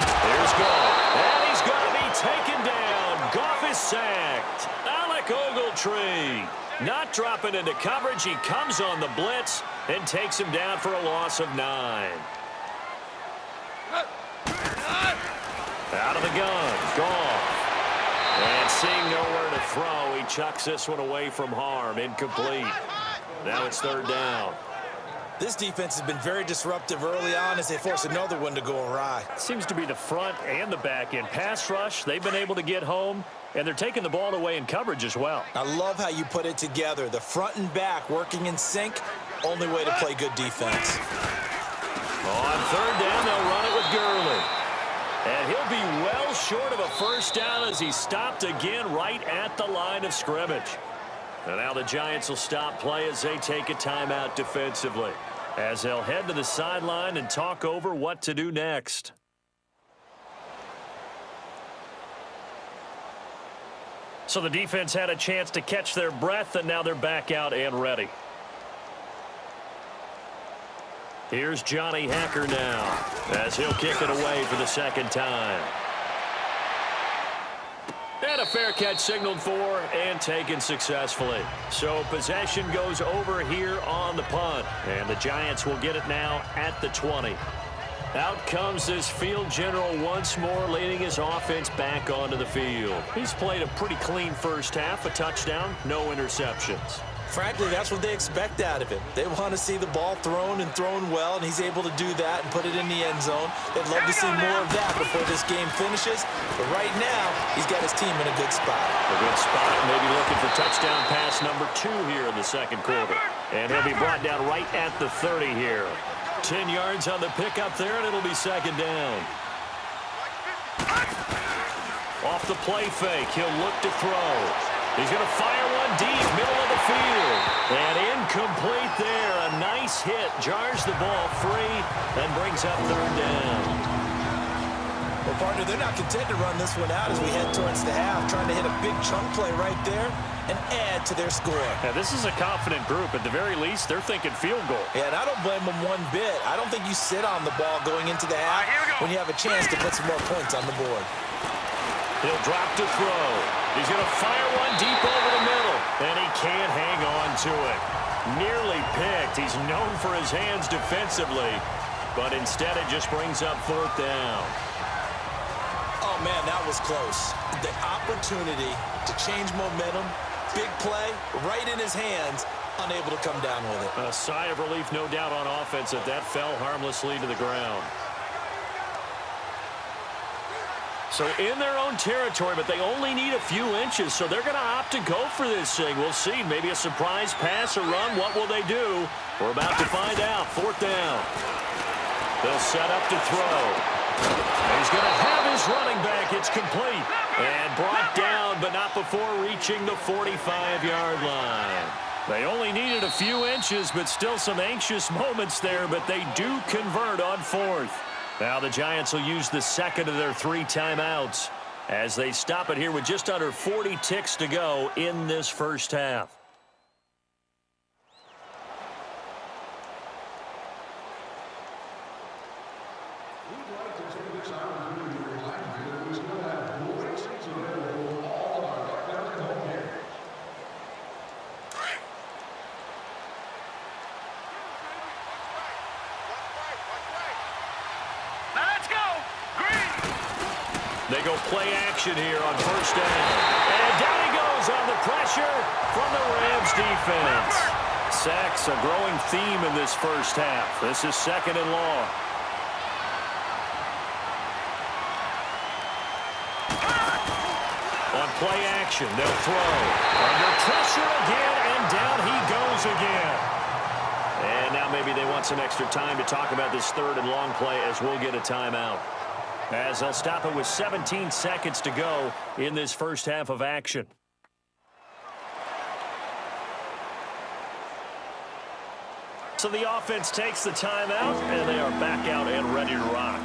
Here's Goff. And he's going to be taken down. Goff is sacked. Alec Ogletree not dropping into coverage. He comes on the blitz and takes him down for a loss of 9. Out of the gun, Goff. And seeing nowhere to throw, he chucks this one away from harm. Incomplete. Now it's 3rd down. This defense has been very disruptive early on as they force another one to go awry. Seems to be the front and the back end. Pass rush, they've been able to get home, and they're taking the ball away in coverage as well. I love how you put it together. The front and back working in sync, only way to play good defense. On 3rd down, they'll run it with Gurley. And he'll be well short of a 1st down as he stopped again right at the line of scrimmage. And now the Giants will stop play as they take a timeout defensively, as they'll head to the sideline and talk over what to do next. So the defense had a chance to catch their breath, and now they're back out and ready. Here's Johnny Hacker now as he'll kick it away for the 2nd time. And a fair catch signaled for and taken successfully. So possession goes over here on the punt. And the Giants will get it now at the 20. Out comes this field general once more, leading his offense back onto the field. He's played a pretty clean first half, a touchdown, no interceptions. Frankly, that's what they expect out of him. They want to see the ball thrown and thrown well, and he's able to do that and put it in the end zone. They'd love to see more of that before this game finishes. But right now, he's got his team in a good spot. A good spot, maybe looking for touchdown pass number 2 here in the 2nd quarter. And he'll be brought down right at the 30 here. 10 yards on the pickup there, and it'll be 2nd down. Off the play fake, he'll look to throw. He's going to fire one deep, middle of the field. And incomplete there. A nice hit. Jars the ball free and brings up 3rd down. Well, partner, they're not content to run this one out as we head towards the half, trying to hit a big chunk play right there and add to their score. Yeah, this is a confident group. At the very least, they're thinking field goal. Yeah, and I don't blame them one bit. I don't think you sit on the ball going into the half when you have a chance to put some more points on the board. He'll drop to throw. He's going to fire one deep over the middle, and he can't hang on to it. Nearly picked. He's known for his hands defensively, but instead it just brings up 4th down. Oh, man, that was close. The opportunity to change momentum, big play, right in his hands, unable to come down with it. A sigh of relief, no doubt, on offense that fell harmlessly to the ground. So in their own territory, but they only need a few inches, so they're going to opt to go for this thing. We'll see. Maybe a surprise pass or run. What will they do? We're about to find out. 4th down. They'll set up to throw. He's going to have his running back. It's complete. And brought down, but not before reaching the 45-yard line. They only needed a few inches, but still some anxious moments there, but they do convert on 4th. Now the Giants will use the second of their 3 timeouts as they stop it here with just under 40 ticks to go in this first half. They go play action here on 1st down. And down he goes on the pressure from the Rams defense. Sacks a growing theme in this first half. This is 2nd and long. On play action, they'll throw. Under pressure again, and down he goes again. And now maybe they want some extra time to talk about this 3rd and long play as we'll get a timeout. As they'll stop it with 17 seconds to go in this first half of action. So the offense takes the timeout, and they are back out and ready to rock.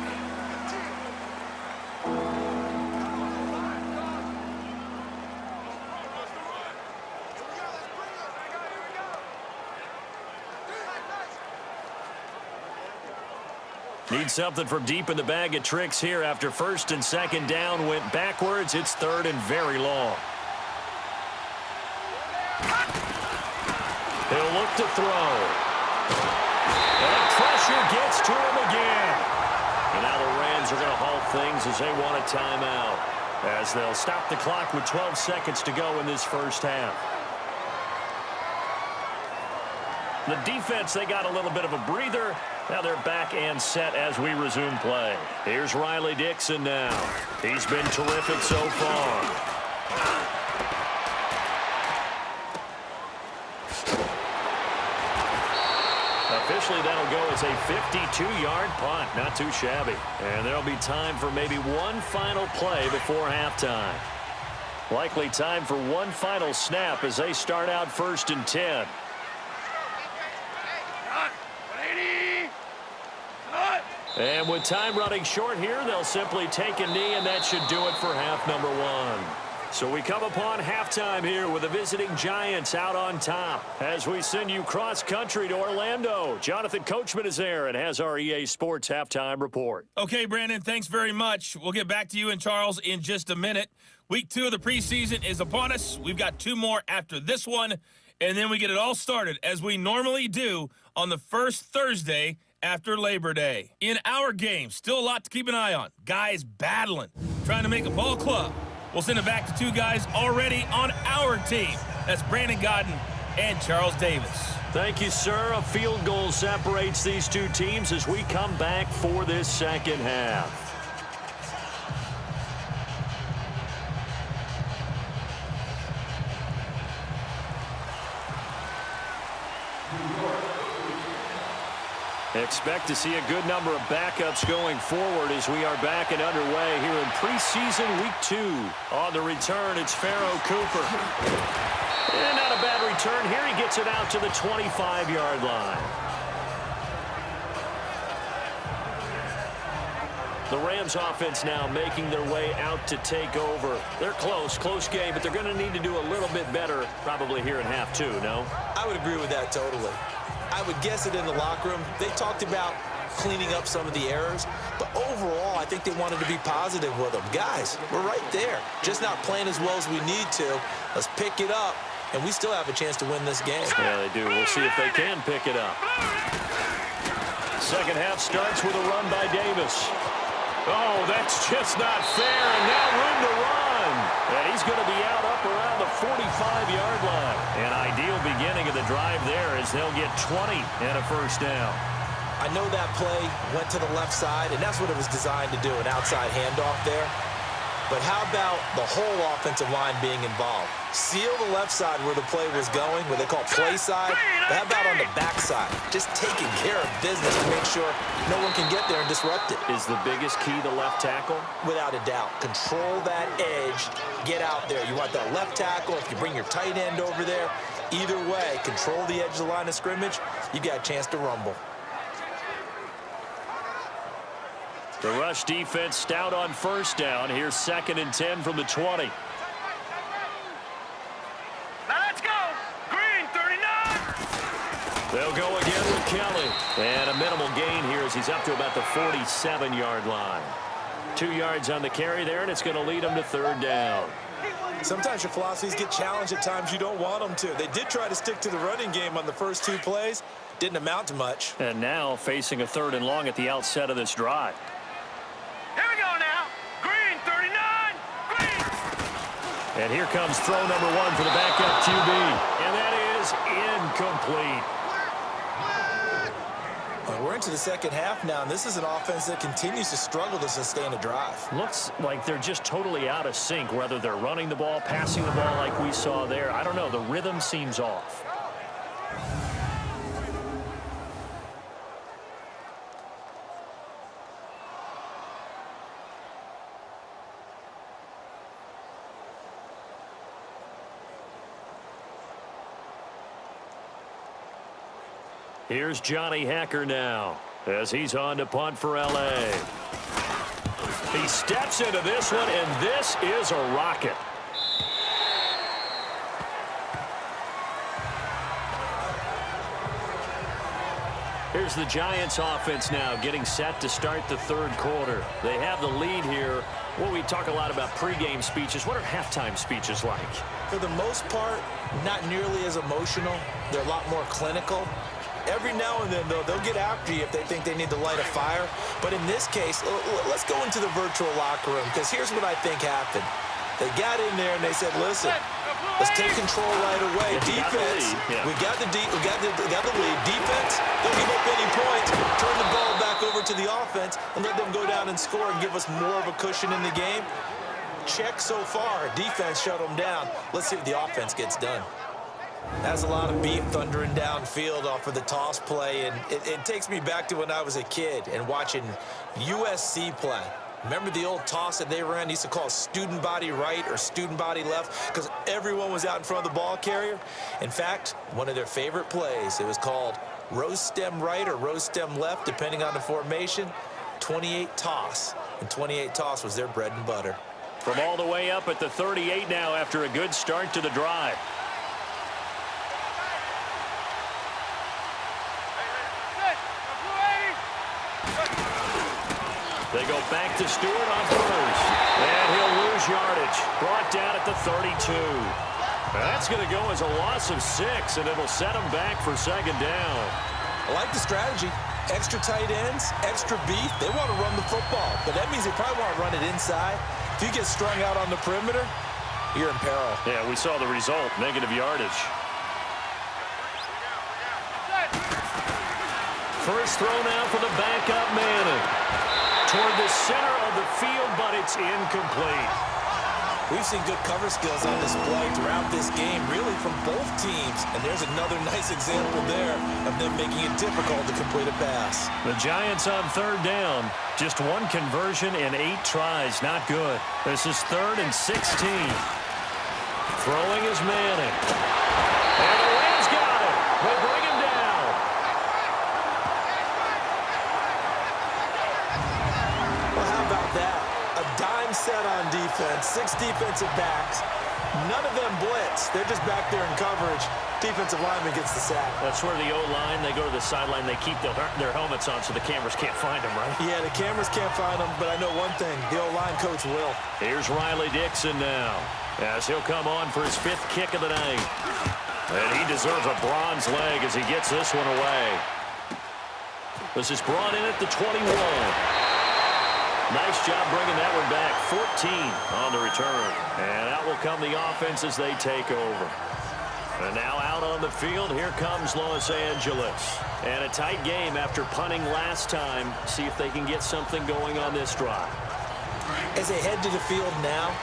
Need something from deep in the bag of tricks here after 1st and 2nd down went backwards. It's 3rd and very long. He'll look to throw. And pressure gets to him again. And now the Rams are going to halt things as they want a timeout, as they'll stop the clock with 12 seconds to go in this first half. The defense, they got a little bit of a breather. Now they're back and set as we resume play. Here's Riley Dixon now. He's been terrific so far. Officially, that'll go as a 52-yard punt. Not too shabby. And there'll be time for maybe one final play before halftime. Likely time for one final snap as they start out 1st and 10. And with time running short here, they'll simply take a knee, and that should do it for half number 1. So we come upon halftime here with the visiting Giants out on top. As we send you cross-country to Orlando, Jonathan Coachman is there and has our EA Sports halftime report. Okay, Brandon, thanks very much. We'll get back to you and Charles in just a minute. Week 2 of the preseason is upon us. We've got 2 more after this one, and then we get it all started, as we normally do, on the first Thursday after Labor Day. In our game, still a lot to keep an eye on. Guys battling, trying to make a ball club. We'll send it back to 2 guys already on our team. That's Brandon Godden and Charles Davis. Thank you, sir. A field goal separates these 2 teams as we come back for this second half. Expect to see a good number of backups going forward as we are back and underway here in preseason week 2. On the return, it's Pharaoh Cooper. And not a bad return here. He gets it out to the 25-yard line. The Rams offense now making their way out to take over. They're close game, but they're going to need to do a little bit better probably here in half 2, no? I would agree with that totally. I would guess it in the locker room. They talked about cleaning up some of the errors, but overall, I think they wanted to be positive with them. Guys, we're right there. Just not playing as well as we need to. Let's pick it up, and we still have a chance to win this game. Yeah, they do. We'll see if they can pick it up. Second half starts with a run by Davis. Oh, that's just not fair, and now room to run. And he's going to be out up around the 45-yard line. An ideal beginning of the drive there as they'll get 20 and a first down. I know that play went to the left side, and that's what it was designed to do, an outside handoff there. But how about the whole offensive line being involved? Seal the left side where the play was going, what they call play side. But how about on the back side? Just taking care of business to make sure no one can get there and disrupt it. Is the biggest key the left tackle? Without a doubt. Control that edge. Get out there. You want that left tackle. If you bring your tight end over there, either way, control the edge of the line of scrimmage, you got a chance to rumble. The rush defense stout on first down. Here's 2nd and 10 from the 20. Now let's go. Green 39. They'll go again with Kelly. And a minimal gain here as he's up to about the 47-yard line. 2 yards on the carry there, and it's going to lead him to 3rd down. Sometimes your philosophies get challenged at times you don't want them to. They did try to stick to the running game on the first 2 plays. Didn't amount to much. And now facing a 3rd and long at the outset of this drive. Here we go now. Green 39. Green. And here comes throw number 1 for the backup QB. And that is incomplete. We're into the second half now, and this is an offense that continues to struggle to sustain a drive. Looks like they're just totally out of sync, whether they're running the ball, passing the ball like we saw there. I don't know. The rhythm seems off. Here's Johnny Hacker now as he's on to punt for L.A. He steps into this one, and this is a rocket. Here's the Giants offense now getting set to start the 3rd quarter. They have the lead here. Well, we talk a lot about pregame speeches. What are halftime speeches like? For the most part, not nearly as emotional. They're a lot more clinical. Every now and then, though, they'll get after you if they think they need to light a fire. But in this case, let's go into the virtual locker room, because here's what I think happened. They got in there and they said, listen, let's take control right away. Defense, we got the lead. Defense, don't give up any points. Turn the ball back over to the offense and let them go down and score and give us more of a cushion in the game. Check so far. Defense shut them down. Let's see if the offense gets done. That's a lot of beef thundering downfield off of the toss play, and it takes me back to when I was a kid and watching USC play. Remember the old toss that they ran? They used to call student body right or student body left because everyone was out in front of the ball carrier. In fact, one of their favorite plays, it was called rose stem right or rose stem left, depending on the formation, 28 toss. And 28 toss was their bread and butter. From all the way up at the 38 now after a good start to the drive. They go back to Stewart on first. And he'll lose yardage. Brought down at the 32. That's going to go as a loss of 6, and it'll set him back for 2nd down. I like the strategy. Extra tight ends, extra beef. They want to run the football, but that means they probably want to run it inside. If you get strung out on the perimeter, you're in peril. Yeah, we saw the result, negative yardage. First throw now for the backup Madden. Toward the center of the field, but it's incomplete. We've seen good cover skills on display throughout this game, really from both teams. And there's another nice example there of them making it difficult to complete a pass. The Giants on 3rd down. Just 1 conversion in 8 tries. Not good. This is 3rd and 16. Throwing is Manning. And the Rams got it. They bring him down. Well, how about that? A dime set on defense. 6 defensive backs. None of them blitz. They're just back there in coverage. Defensive lineman gets the sack. That's where the O-line, they go to the sideline, they keep their helmets on so the cameras can't find them, right? Yeah, the cameras can't find them, but I know one thing. The O-line coach will. Here's Riley Dixon now, as he'll come on for his 5th kick of the night. And he deserves a bronze leg as he gets this one away. This is brought in at the 21. Nice job bringing that one back. 14 on the return. And out will come the offense as they take over. And now out on the field, here comes Los Angeles. And a tight game after punting last time. See if they can get something going on this drive. As they head to the field now,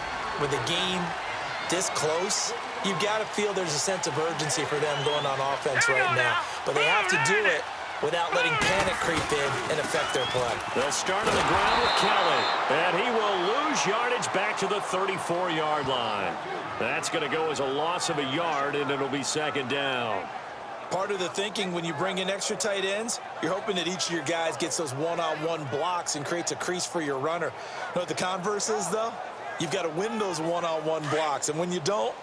with the game this close, you've got to feel there's a sense of urgency for them going on offense right now. But they have to do it without letting panic creep in and affect their play. They'll start on the ground with Kelly. And he will lose yardage back to the 34-yard line. That's going to go as a loss of a yard, and it'll be second down. Part of the thinking when you bring in extra tight ends, you're hoping that each of your guys gets those one-on-one blocks and creates a crease for your runner. You know what the converse is, though? You've got to win those one-on-one blocks, and when you don't,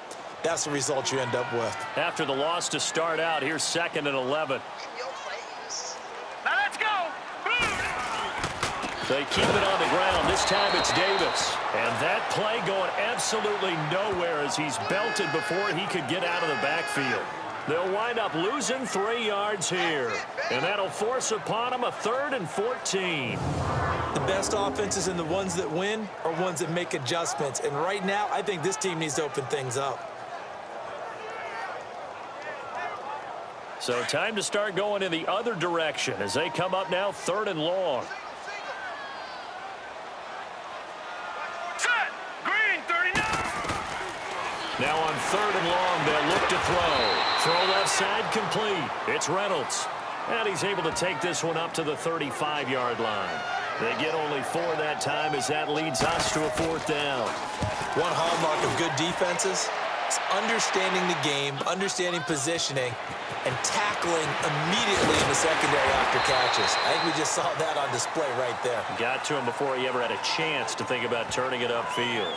that's the result you end up with. After the loss to start out, here's 2nd and 11. Now let's go. They keep it on the ground. This time it's Davis. And that play going absolutely nowhere as he's belted before he could get out of the backfield. They'll wind up losing 3 yards here. And that'll force upon them a 3rd and 14. The best offenses and the ones that win are ones that make adjustments. And right now, I think this team needs to open things up. So time to start going in the other direction as they come up now 3rd and long. Set. Green 39. Now on 3rd and long, they'll look to throw. Throw left side complete. It's Reynolds. And he's able to take this one up to the 35-yard line. They get only 4 that time as that leads us to a 4th down. One hallmark of good defenses is understanding the game, understanding positioning, and tackling immediately in the secondary after catches. I think we just saw that on display right there. Got to him before he ever had a chance to think about turning it upfield.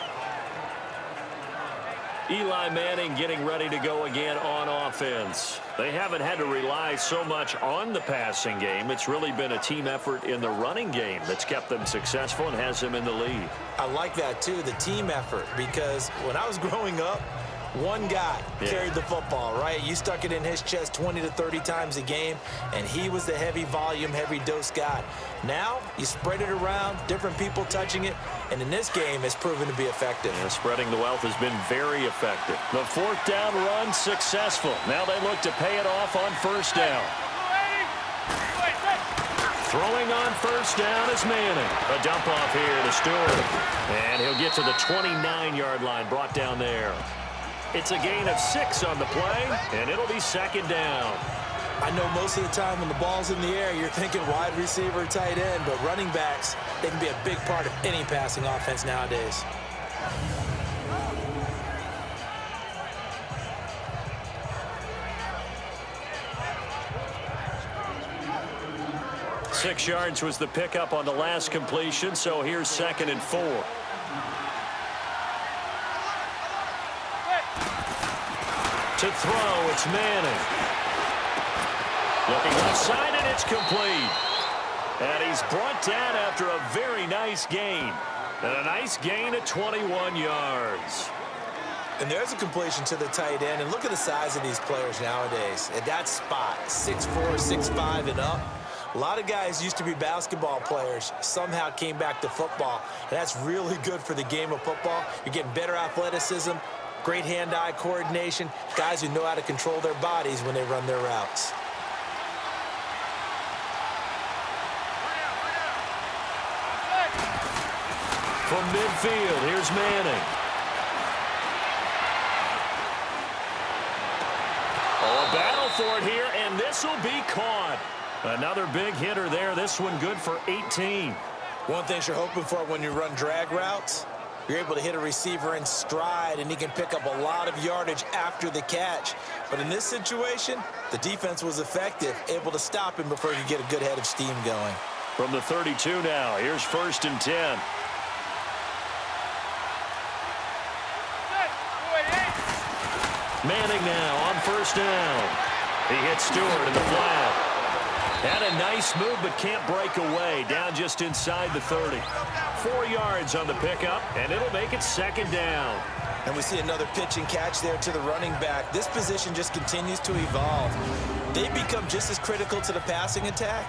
Eli Manning getting ready to go again on offense. They haven't had to rely so much on the passing game. It's really been a team effort in the running game that's kept them successful and has them in the lead. I like that, too, the team effort, because when I was growing up, one guy carried the football, right? You stuck it in his chest 20 to 30 times a game, and he was the heavy volume, heavy dose guy. Now, you spread it around, different people touching it, and in this game, it's proven to be effective. And spreading the wealth has been very effective. The 4th down run successful. Now they look to pay it off on 1st down. Throwing on 1st down is Manning. A dump off here to Stewart. And he'll get to the 29-yard line, brought down there. It's a gain of 6 on the play, and it'll be 2nd down. I know most of the time when the ball's in the air, you're thinking wide receiver, tight end, but running backs, they can be a big part of any passing offense nowadays. Six yards was the pickup on the last completion, so here's 2nd and 4. To throw, it's Manning. Looking left side, and it's complete. And he's brought down after a very nice gain. And a nice gain of 21 yards. And there's a completion to the tight end. And look at the size of these players nowadays. At that spot, 6'4", 6'5", and up. A lot of guys used to be basketball players, somehow came back to football. And that's really good for the game of football. You're getting better athleticism, great hand-eye coordination, guys who know how to control their bodies when they run their routes. From midfield, here's Manning. Oh, a battle for it here, and this will be caught. Another big hitter there. This one good for 18. One thing you're hoping for when you run drag routes, you're able to hit a receiver in stride, and he can pick up a lot of yardage after the catch. But in this situation, the defense was effective, able to stop him before he could get a good head of steam going. From the 32 now, here's 1st and 10. Manning now on 1st down. He hits Stewart in the flat. Had a nice move, but can't break away. Down just inside the 30. 4 yards on the pickup, and it'll make it 2nd down. And we see another pitch and catch there to the running back. This position just continues to evolve. They become just as critical to the passing attack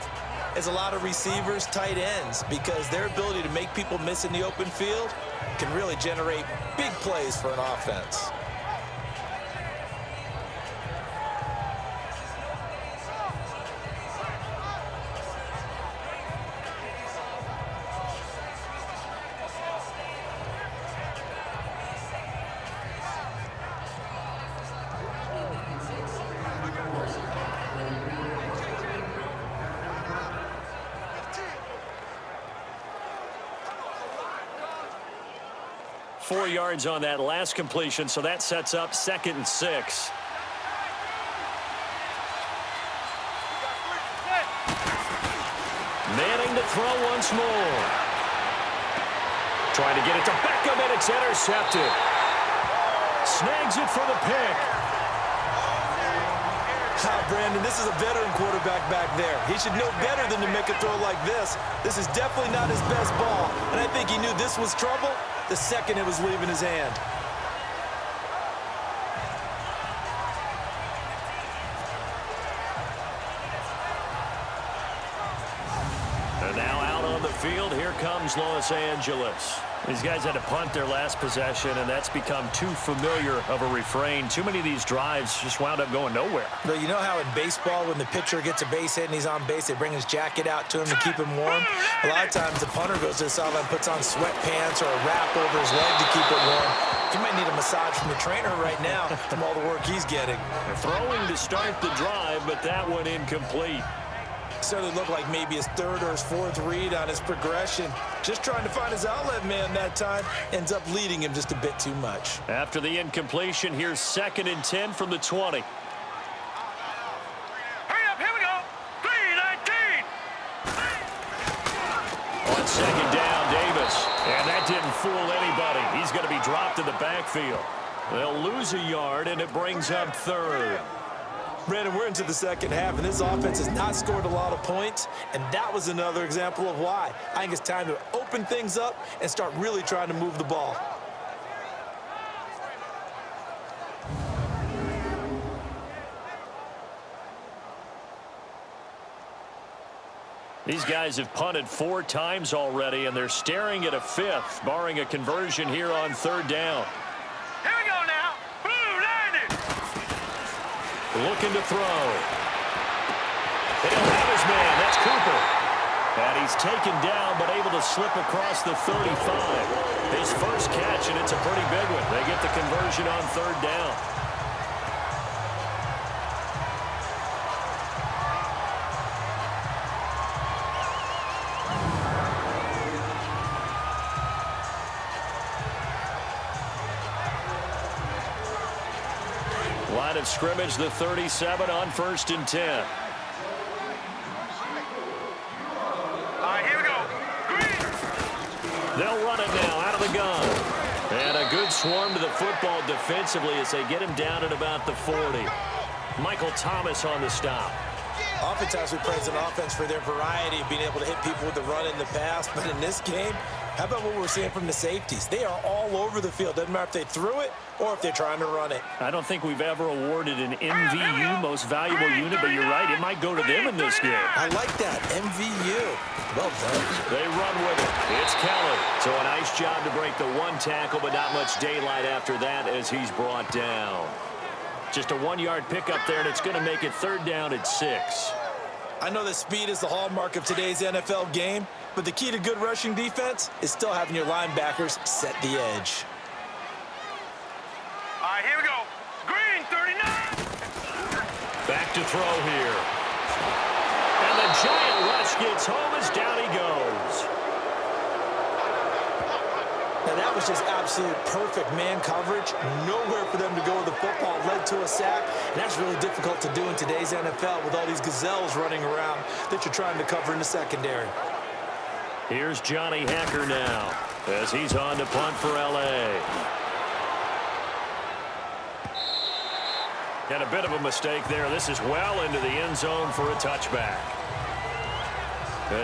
is a lot of receivers, tight ends, because their ability to make people miss in the open field can really generate big plays for an offense. .4 yards on that last completion, so that sets up 2nd and 6. Manning to throw once more. Trying to get it to Beckham, and it's intercepted. Snags it for the pick. Brandon, this is a veteran quarterback back there. He should know better than to make a throw like this. This is definitely not his best ball, and I think he knew this was trouble the second it was leaving his hand. And now out on the field, here comes Los Angeles. These guys had to punt their last possession, and that's become too familiar of a refrain. Too many of these drives just wound up going nowhere. But you know how in baseball, when the pitcher gets a base hit and he's on base, they bring his jacket out to him to keep him warm? A lot of times the punter goes to the sideline, puts on sweatpants or a wrap over his leg to keep it warm. He might need a massage from the trainer right now from all the work he's getting. Throwing to start the drive, but that one incomplete. Certainly looked like maybe his 3rd or his 4th read on his progression. Just trying to find his outlet man that time. Ends up leading him just a bit too much. After the incompletion, here's 2nd and 10 from the 20. Hurry up, here we go. 3-19. On 2nd down, Davis. And that didn't fool anybody. He's going to be dropped in the backfield. They'll lose a yard, and it brings up 3rd. Brandon, we're into the 2nd half, and this offense has not scored a lot of points, and that was another example of why. I think it's time to open things up and start really trying to move the ball. These guys have punted 4 times already, and they're staring at a 5th, barring a conversion here on 3rd down. Here we go now. Blue landed. Looking to throw. They don't have his man. That's Cooper. And he's taken down, but able to slip across the 35. His first catch, and it's a pretty big one. They get the conversion on 3rd down. Line of scrimmage, the 37 on 1st and 10. All right, here we go. Green. They'll run it now out of the gun. And a good swarm to the football defensively as they get him down at about the 40. Michael Thomas on the stop. Oftentimes we praise an offense for their variety of being able to hit people with the run in the past, but in this game, how about what we're seeing from the safeties? They are all over the field. Doesn't matter if they threw it or if they're trying to run it. I don't think we've ever awarded an MVU, most valuable unit, but you're right, it might go to them in this game. I like that, MVU. Well done. They run with it. It's Kelly. So a nice job to break the 1 tackle, but not much daylight after that as he's brought down. Just a 1-yard pickup there, and it's going to make it 3rd down at 6. I know that speed is the hallmark of today's NFL game, but the key to good rushing defense is still having your linebackers set the edge. All right, here we go. Green, 39. Back to throw here. And the giant rush gets home as down he goes. Now that was just absolute perfect man coverage. Nowhere for them to go with the football. Led to a sack, and that's really difficult to do in today's NFL with all these gazelles running around that you're trying to cover in the secondary. Here's Johnny Hacker now as he's on to punt for L.A. And a bit of a mistake there. This is well into the end zone for a touchback.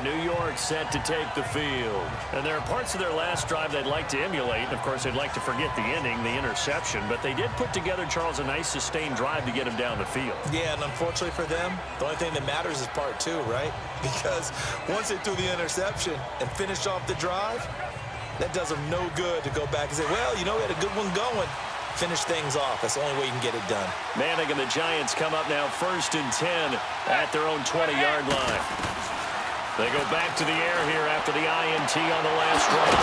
New York set to take the field. And there are parts of their last drive they'd like to emulate. And, of course, they'd like to forget the ending, the interception. But they did put together, Charles, a nice sustained drive to get him down the field. Yeah, and unfortunately for them, the only thing that matters is part two, right? Because once they threw the interception and finished off the drive, that does them no good to go back and say, well, you know, we had a good one going. Finish things off. That's the only way you can get it done. Manning and the Giants come up now 1st and 10 at their own 20-yard line. They go back to the air here after the INT on the last drive.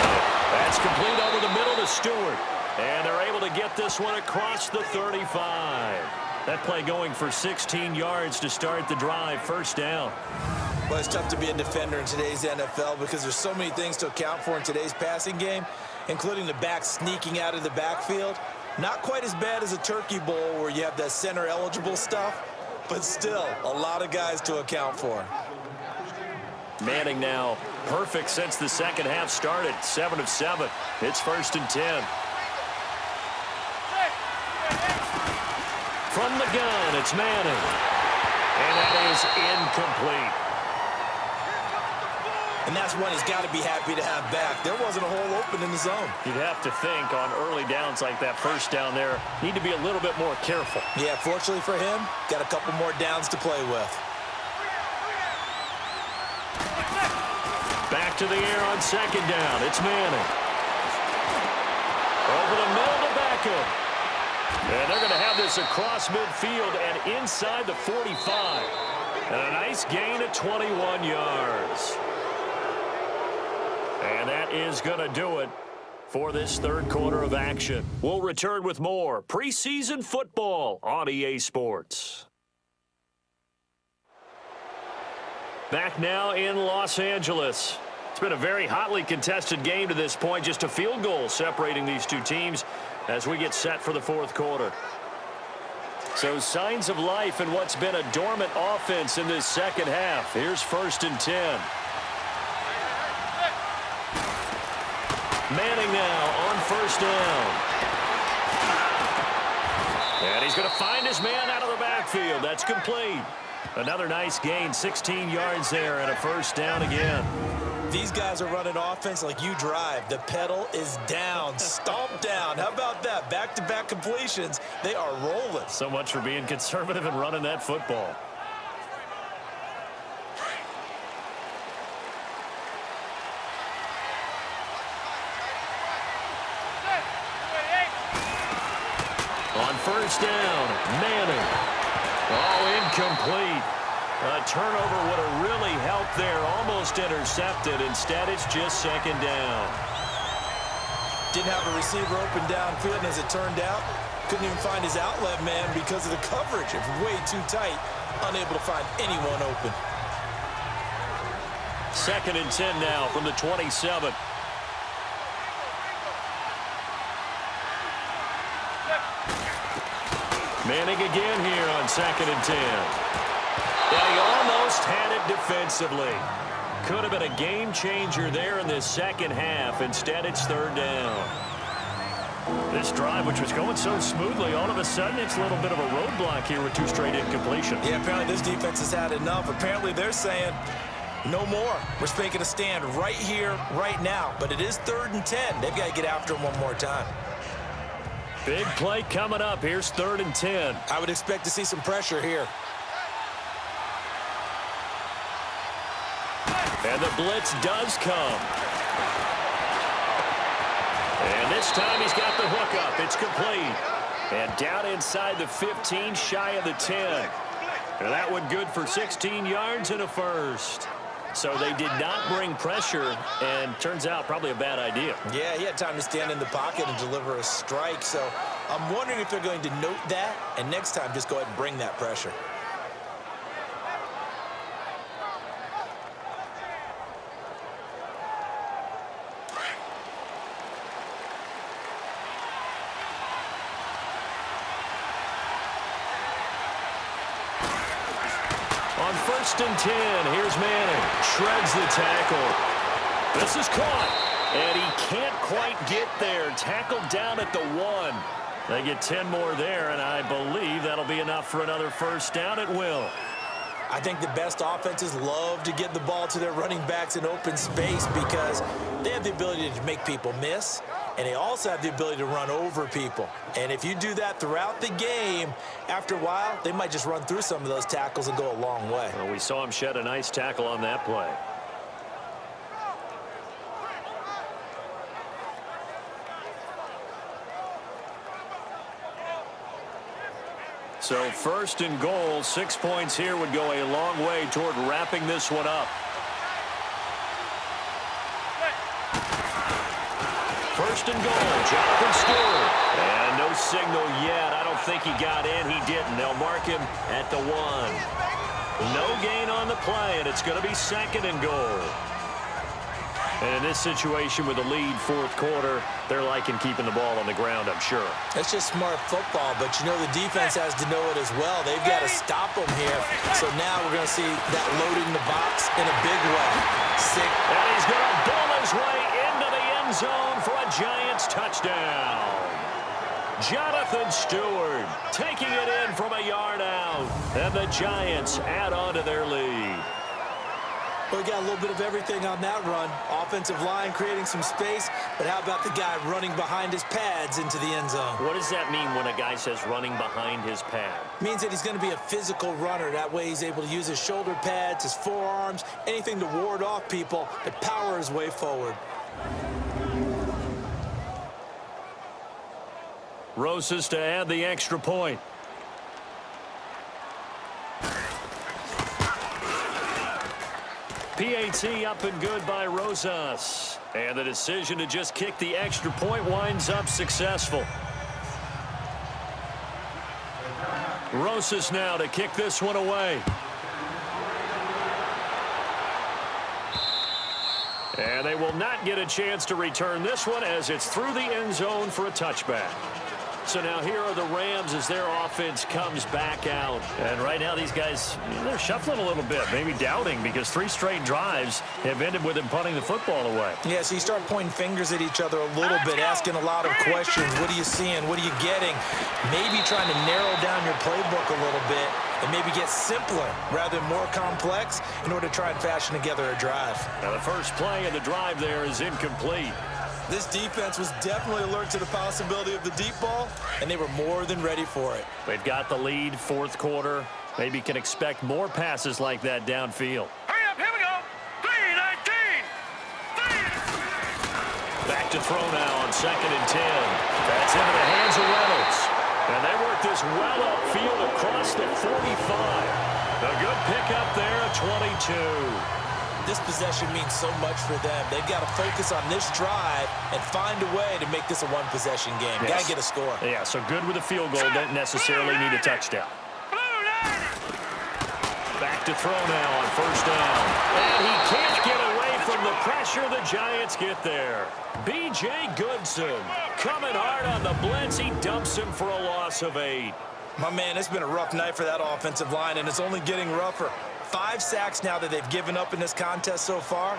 That's complete over the middle to Stewart. And they're able to get this one across the 35. That play going for 16 yards to start the drive. First down. Well, it's tough to be a defender in today's NFL because there's so many things to account for in today's passing game, including the back sneaking out of the backfield. Not quite as bad as a turkey bowl where you have that center-eligible stuff, but still a lot of guys to account for. Manning now perfect since the second half started. 7 of 7. It's 1st and 10. From the gun, it's Manning. And that is incomplete. And that's one he's got to be happy to have back. There wasn't a hole open in the zone. You'd have to think on early downs like that first down there, need to be a little bit more careful. Yeah, fortunately for him, got a couple more downs to play with. Back to the air on 2nd down. It's Manning. Over the middle to Beckham. And they're going to have this across midfield and inside the 45. And a nice gain of 21 yards. And that is going to do it for this third quarter of action. We'll return with more preseason football on EA Sports. Back now in Los Angeles. It's been a very hotly contested game to this point. Just a field goal separating these two teams as we get set for the fourth quarter. So signs of life in what's been a dormant offense in this second half. Here's 1st and 10. Manning now on 1st down. And he's going to find his man out of the backfield. That's complete. Another nice gain, 16 yards there and a 1st down again. These guys are running offense like you drive. The pedal is down, stomp down. How about that? Back-to-back completions. They are rolling. So much for being conservative and running that football. On 1st down, Manning. Oh, incomplete. A turnover would have really helped there. Almost intercepted. Instead, it's just 2nd down. Didn't have a receiver open downfield, and as it turned out, couldn't even find his outlet man because of the coverage. It was way too tight. Unable to find anyone open. 2nd and 10 now from the 27. Manning again here on 2nd and 10. And he almost had it defensively. Could have been a game changer there in this second half. Instead, it's 3rd down. This drive, which was going so smoothly, all of a sudden it's a little bit of a roadblock here with 2 straight incompletions. Yeah, apparently this defense has had enough. Apparently they're saying, no more. We're making a stand right here, right now. But it is 3rd and 10. They've got to get after him one more time. Big play coming up. Here's 3rd and 10. I would expect to see some pressure here. And the blitz does come. And this time he's got the hook up. It's complete. And down inside the 15, shy of the 10. And that one good for 16 yards and a 1st. So they did not bring pressure, and turns out probably a bad idea. Yeah, he had time to stand in the pocket and deliver a strike. So I'm wondering if they're going to note that, and next time just go ahead and bring that pressure. On 1st and 10, here's Manning. Shreds the tackle. This is caught. And he can't quite get there. Tackled down at the 1. They get 10 more there, and I believe that'll be enough for another 1st down. It will. I think the best offenses love to get the ball to their running backs in open space because they have the ability to make people miss, and they also have the ability to run over people. And if you do that throughout the game, after a while, they might just run through some of those tackles and go a long way. Well, we saw him shed a nice tackle on that play. So first and goal, 6 points here would go a long way toward wrapping this one up. First and goal, Jonathan Stewart. And no signal yet. I don't think he got in. He didn't. They'll mark him at the 1. No gain on the play, and it's going to be second and goal. And in this situation with the lead fourth quarter, they're liking keeping the ball on the ground, I'm sure. It's just smart football, but you know the defense has to know it as well. They've got to stop them here. So now we're going to see that loading the box in a big way. And he's going to bull his way into the end zone for a Giants touchdown. Jonathan Stewart taking it in from a yard out. And the Giants add on to their lead. Well, we got a little bit of everything on that run. Offensive line creating some space, but how about the guy running behind his pads into the end zone? What does that mean when a guy says running behind his pad? Means that he's going to be a physical runner. That way he's able to use his shoulder pads, his forearms, anything to ward off people to power his way forward. Rosas to add the extra point. PAT up and good by Rosas. And the decision to just kick the extra point winds up successful. Rosas now to kick this one away. And they will not get a chance to return this one as it's through the end zone for a touchback. So now here are the Rams as their offense comes back out. And right now these guys, they're shuffling a little bit, maybe doubting because 3 straight drives have ended with them punting the football away. Yeah, so you start pointing fingers at each other a little bit, asking a lot of questions. What are you seeing? What are you getting? Maybe trying to narrow down your playbook a little bit and maybe get simpler rather than more complex in order to try and fashion together a drive. Now the first play of the drive there is incomplete. This defense was definitely alert to the possibility of the deep ball, and they were more than ready for it. They've got the lead fourth quarter. Maybe can expect more passes like that downfield. Hurry up, here we go. 3-19. Back to throw now on 2nd and 10. That's into the hands of Reynolds. And they work this well upfield across the 45. A good pickup there at 22. This possession means so much for them. They've got to focus on this drive and find a way to make this a one-possession game. Yes. Got to get a score. Yeah, so good with a field goal. Don't necessarily need a touchdown. Back to throw now on 1st down. And he can't get away from the pressure. The Giants get there. B.J. Goodson coming hard on the blitz. He dumps him for a loss of 8. My man, it's been a rough night for that offensive line, and it's only getting rougher. 5 sacks now that they've given up in this contest so far.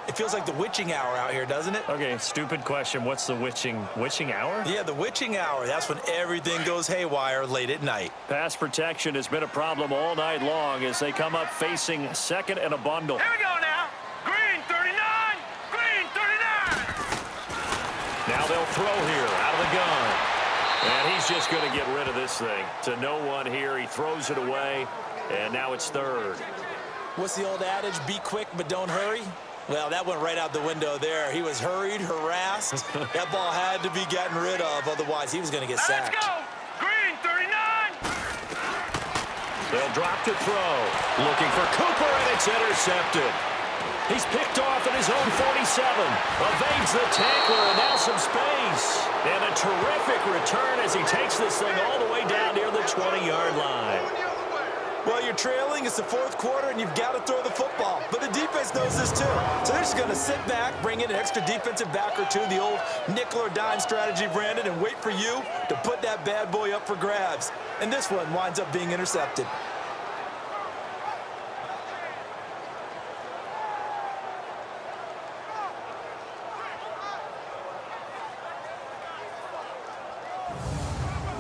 It feels like the witching hour out here, doesn't it? Okay, stupid question. What's the witching hour? Yeah, the witching hour. That's when everything goes haywire late at night. Pass protection has been a problem all night long as they come up facing 2nd and a bundle. Here we go now. Green 39. Green 39. Now they'll throw here out of the gun. And he's just going to get rid of this thing. To no one here. He throws it away. And now it's 3rd. What's the old adage? Be quick, but don't hurry. Well, that went right out the window there. He was hurried, harassed. That ball had to be gotten rid of. Otherwise, he was going to get sacked. Let's go. Green 39. They'll drop to throw. Looking for Cooper, and it's intercepted. He's picked off at his own 47. Evades the tackler, and now some space. And a terrific return as he takes this thing all the way down near the 20-yard line. Well, you're trailing. It's the 4th quarter, and you've got to throw the football. But the defense knows this, too. So they're just going to sit back, bring in an extra defensive back or two, the old nickel or dime strategy, Brandon, and wait for you to put that bad boy up for grabs. And this one winds up being intercepted.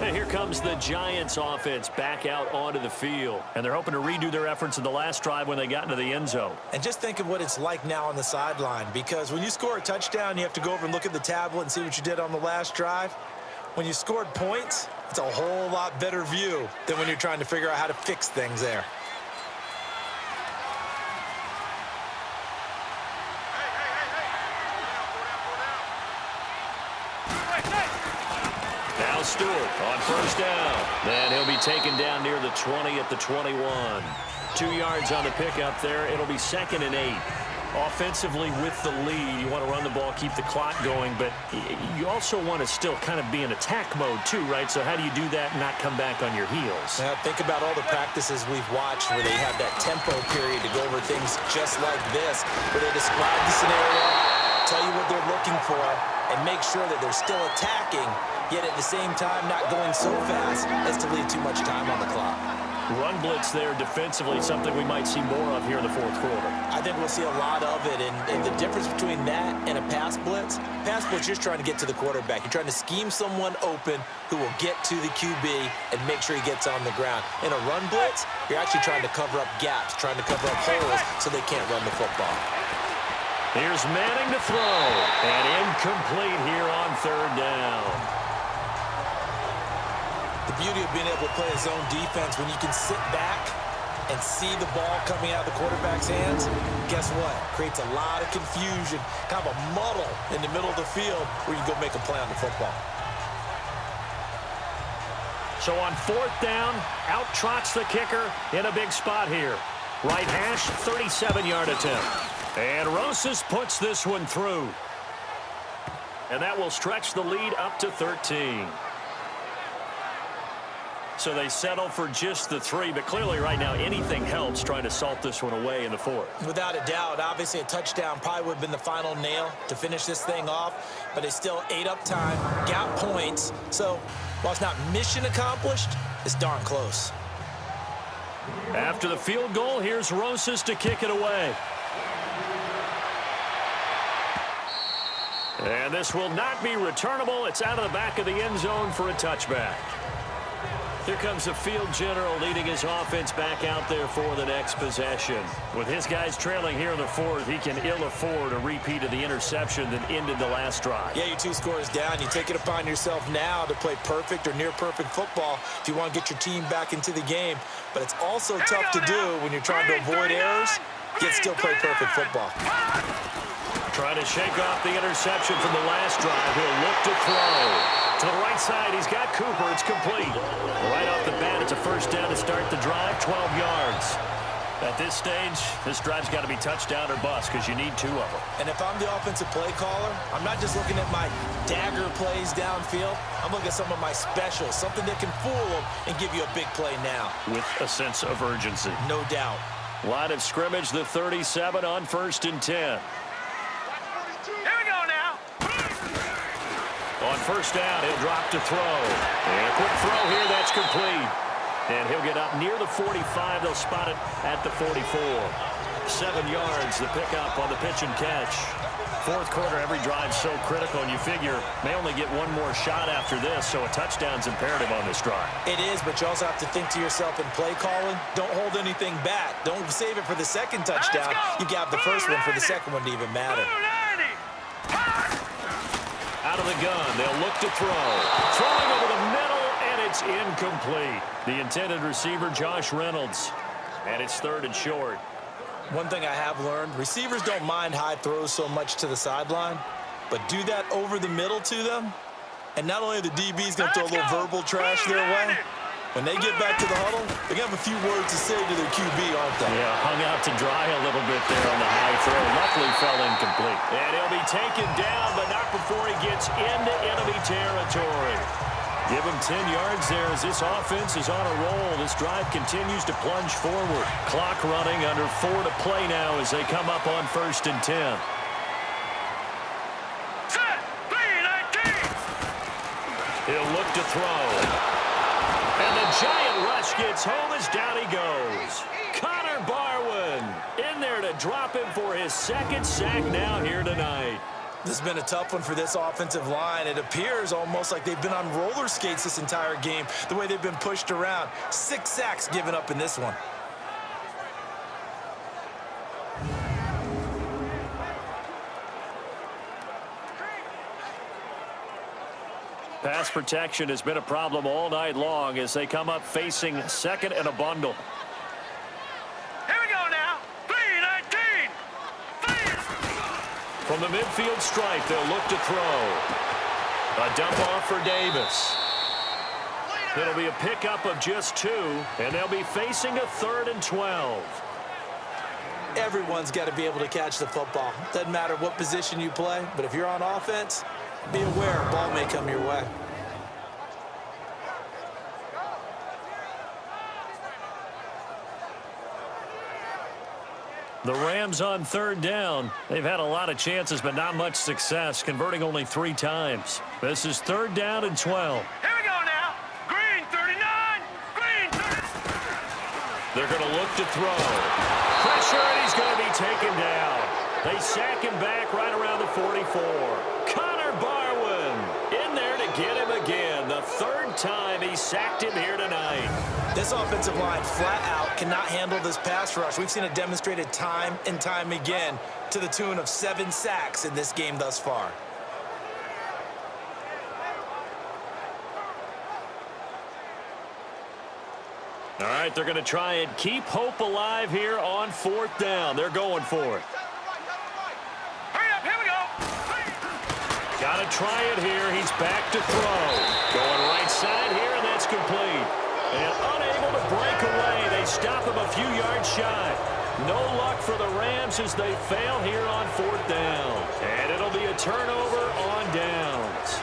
And here comes the Giants offense back out onto the field. And they're hoping to redo their efforts in the last drive when they got into the end zone. And just think of what it's like now on the sideline, because when you score a touchdown, you have to go over and look at the tablet and see what you did on the last drive. When you scored points, it's a whole lot better view than when you're trying to figure out how to fix things there. Now Stewart on first down. Then he'll be taken down near the 20 at the 21. 2 yards on the pickup there. It'll be 2nd and 8. Offensively with the lead, you want to run the ball, keep the clock going, but you also want to still kind of be in attack mode too, right? So how do you do that and not come back on your heels? Now, think about all the practices we've watched where they have that tempo period to go over things just like this, where they describe the scenario, tell you what they're looking for, and make sure that they're still attacking, yet at the same time not going so fast as to leave too much time on the clock. Run blitz there defensively, something we might see more of here in the fourth quarter. I think we'll see a lot of it, and the difference between that and a pass blitz, you're just trying to get to the quarterback. You're trying to scheme someone open who will get to the QB and make sure he gets on the ground. In a run blitz, you're actually trying to cover up gaps, trying to cover up holes so they can't run the football. Here's Manning to throw, and incomplete here on 3rd down. The beauty of being able to play a zone defense, when you can sit back and see the ball coming out of the quarterback's hands, guess what? Creates a lot of confusion, kind of a muddle in the middle of the field where you can go make a play on the football. So on 4th down, out trots the kicker in a big spot here. Right hash, 37-yard attempt. And Rosas puts this one through. And that will stretch the lead up to 13. So they settle for just the 3, but clearly right now anything helps trying to salt this one away in the 4th. Without a doubt, obviously a touchdown probably would have been the final nail to finish this thing off, but they still ate up time, got points. So while it's not mission accomplished, it's darn close. After the field goal, here's Rosas to kick it away. And this will not be returnable. It's out of the back of the end zone for a touchback. Here comes the field general leading his offense back out there for the next possession. With his guys trailing here in the 4th, he can ill afford a repeat of the interception that ended the last drive. Yeah, you're 2 scores down. You take it upon yourself now to play perfect or near perfect football if you want to get your team back into the game. But it's also tough to do when you're trying to avoid errors, yet still play perfect football. Trying to shake off the interception from the last drive. He'll look to throw. To the right side, he's got Cooper. It's complete. Right off the bat, it's a 1st down to start the drive, 12 yards. At this stage, this drive's got to be touchdown or bust because you need 2 of them. And if I'm the offensive play caller, I'm not just looking at my dagger plays downfield. I'm looking at some of my specials, something that can fool them and give you a big play now. With a sense of urgency. No doubt. Line of scrimmage, the 37 on 1st and 10. On 1st down, he'll drop to throw. And a quick throw here, that's complete. And he'll get up near the 45. They'll spot it at the 44. 7 yards, the pickup on the pitch and catch. 4th quarter, every drive's so critical, and you figure may only get 1 more shot after this, so a touchdown's imperative on this drive. It is, but you also have to think to yourself in play calling, don't hold anything back. Don't save it for the 2nd touchdown. You got the 1st one for the 2nd one to even matter. Out of the gun, they'll look to throw. Throwing over the middle, and it's incomplete. The intended receiver, Josh Reynolds. And it's 3rd and short. One thing I have learned, receivers don't mind high throws so much to the sideline, but do that over the middle to them, and not only are the DBs going to throw a little verbal trash their way, when they get back to the huddle, they're going to have a few words to say to their QB, aren't they? Yeah, hung out to dry a little bit there on the high throw. Luckily fell incomplete. And he'll be taken down, but not before he gets into enemy territory. Give him 10 yards there as this offense is on a roll. This drive continues to plunge forward. Clock running, under 4 to play now as they come up on 1st and 10. Set, 3-19. He'll look to throw. And the giant rush gets home as down he goes. Connor Barwin in there to drop him for his 2nd sack now here tonight. This has been a tough one for this offensive line. It appears almost like they've been on roller skates this entire game, the way they've been pushed around. 6 sacks given up in this one. Pass protection has been a problem all night long as they come up facing second and a bundle. Here we go now. 3-19. From the midfield stripe, they'll look to throw. A dump off for Davis. It'll be a pickup of just 2, and they'll be facing a 3rd and 12. Everyone's got to be able to catch the football. Doesn't matter what position you play, but if you're on offense, be aware a ball may come your way. The Rams on 3rd down. They've had a lot of chances, but not much success, converting only 3 times. This is 3rd down and 12. Here we go now. Green 39. Green 30. They're going to look to throw. Pressure, and he's going to be taken down. They sack him back right around the 44. Connor Barwin in there to get him again. The 3rd time he sacked him here tonight. This offensive line flat out cannot handle this pass rush. We've seen it demonstrated time and time again to the tune of 7 sacks in this game thus far. All right, they're going to try and keep hope alive here on 4th down. They're going for it. Hurry up. Here we go. Got to try it here. He's back to throw. Going right side here, and that's complete. And unable to break away. They stop him a few yards shy. No luck for the Rams as they fail here on 4th down. And it'll be a turnover on downs.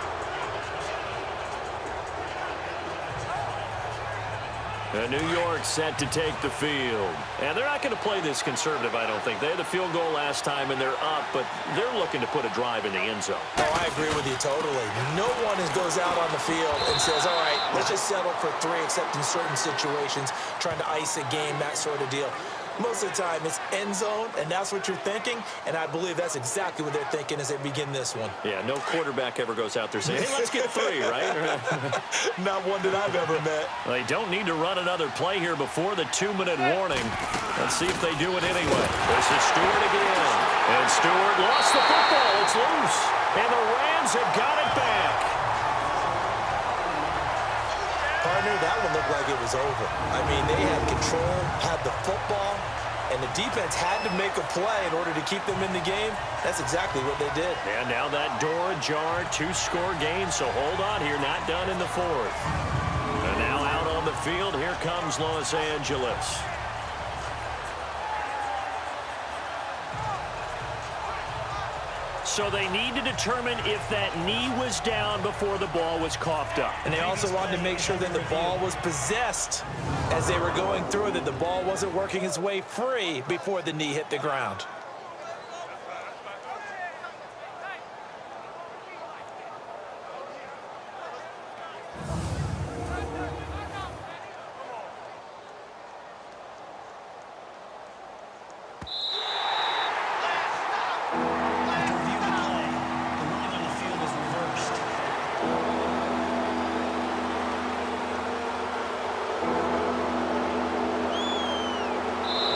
And New York set to take the field. And they're not going to play this conservative, I don't think. They had the field goal last time, and they're up, but they're looking to put a drive in the end zone. Oh, I agree with you totally. No one goes out on the field and says, all right, let's just settle for 3, except in certain situations, trying to ice a game, that sort of deal. Most of the time, it's end zone, and that's what you're thinking, and I believe that's exactly what they're thinking as they begin this one. Yeah, no quarterback ever goes out there saying, hey, let's get 3, right? Not one that I've ever met. They don't need to run another play here before the 2-minute warning. Let's see if they do it anyway. This is Stewart again. And Stewart lost the football. It's loose. And the Rams have got it back. Partner, that one looked like it was over. I mean, they had control, had the football, and the defense had to make a play in order to keep them in the game. That's exactly what they did. And now that door ajar, 2-score game, so hold on here, not done in the 4th. And now out on the field, here comes Los Angeles. So they need to determine if that knee was down before the ball was coughed up. And they also wanted to make sure that the ball was possessed as they were going through, that the ball wasn't working its way free before the knee hit the ground.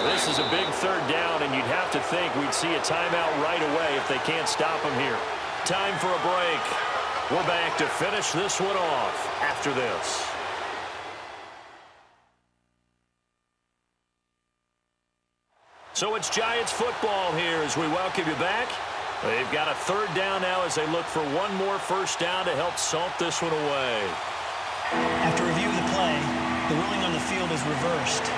This is a big 3rd down, and you'd have to think we'd see a timeout right away if they can't stop him here. Time for a break. We're back to finish this one off after this. So it's Giants football here as we welcome you back. They've got a 3rd down now as they look for one more 1st down to help salt this one away. After review of the play, the ruling on the field is reversed.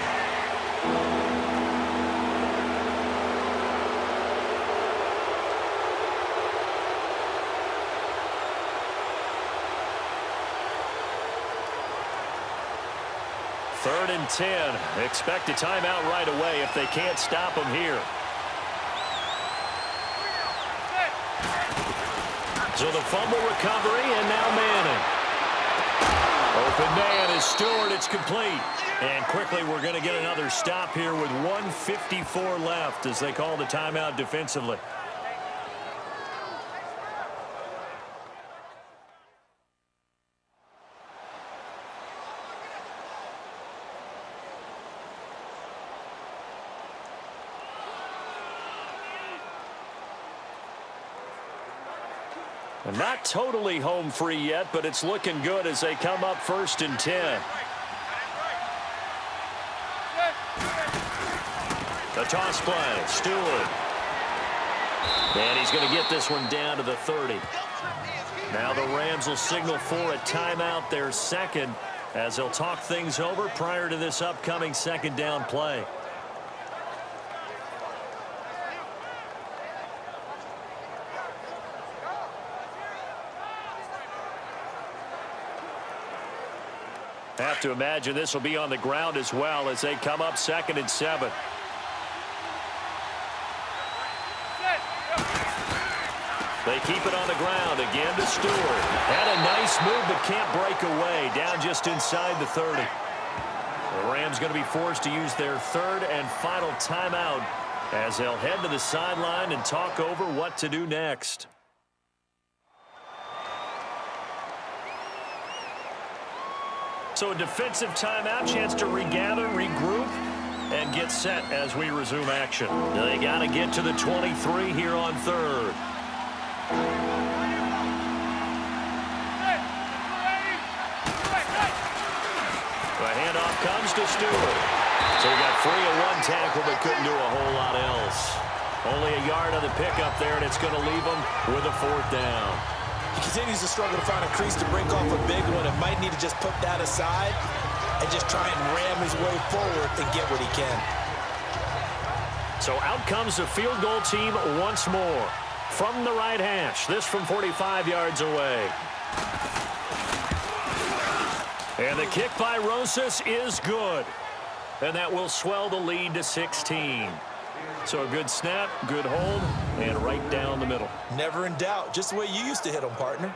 Third and 10. Expect a timeout right away if they can't stop them here. So the fumble recovery, and now Manning. Open man is Stewart. It's complete. And quickly we're going to get another stop here with 1:54 left as they call the timeout defensively. Not totally home free yet, but it's looking good as they come up 1st and 10. The toss play, Stewart. And he's going to get this one down to the 30. Now the Rams will signal for a timeout, their second, as they'll talk things over prior to this upcoming second down play. Have to imagine this will be on the ground as well as they come up 2nd and 7. They keep it on the ground again to Stewart. Had a nice move but can't break away. Down just inside the 30. The Rams going to be forced to use their 3rd and final timeout as they'll head to the sideline and talk over what to do next. So a defensive timeout, chance to regather, regroup, and get set as we resume action. They got to get to the 23 here on 3rd. The handoff comes to Stewart. So he got free of one tackle but couldn't do a whole lot else. Only a yard on the pickup there, and it's going to leave him with a 4th down. He continues to struggle to find a crease to break off a big one and might need to just put that aside and just try and ram his way forward and get what he can. So out comes the field goal team once more. From the right hash, this from 45 yards away. And the kick by Rosas is good. And that will swell the lead to 16. So a good snap, good hold, and right down the middle. Never in doubt. Just the way you used to hit them, partner.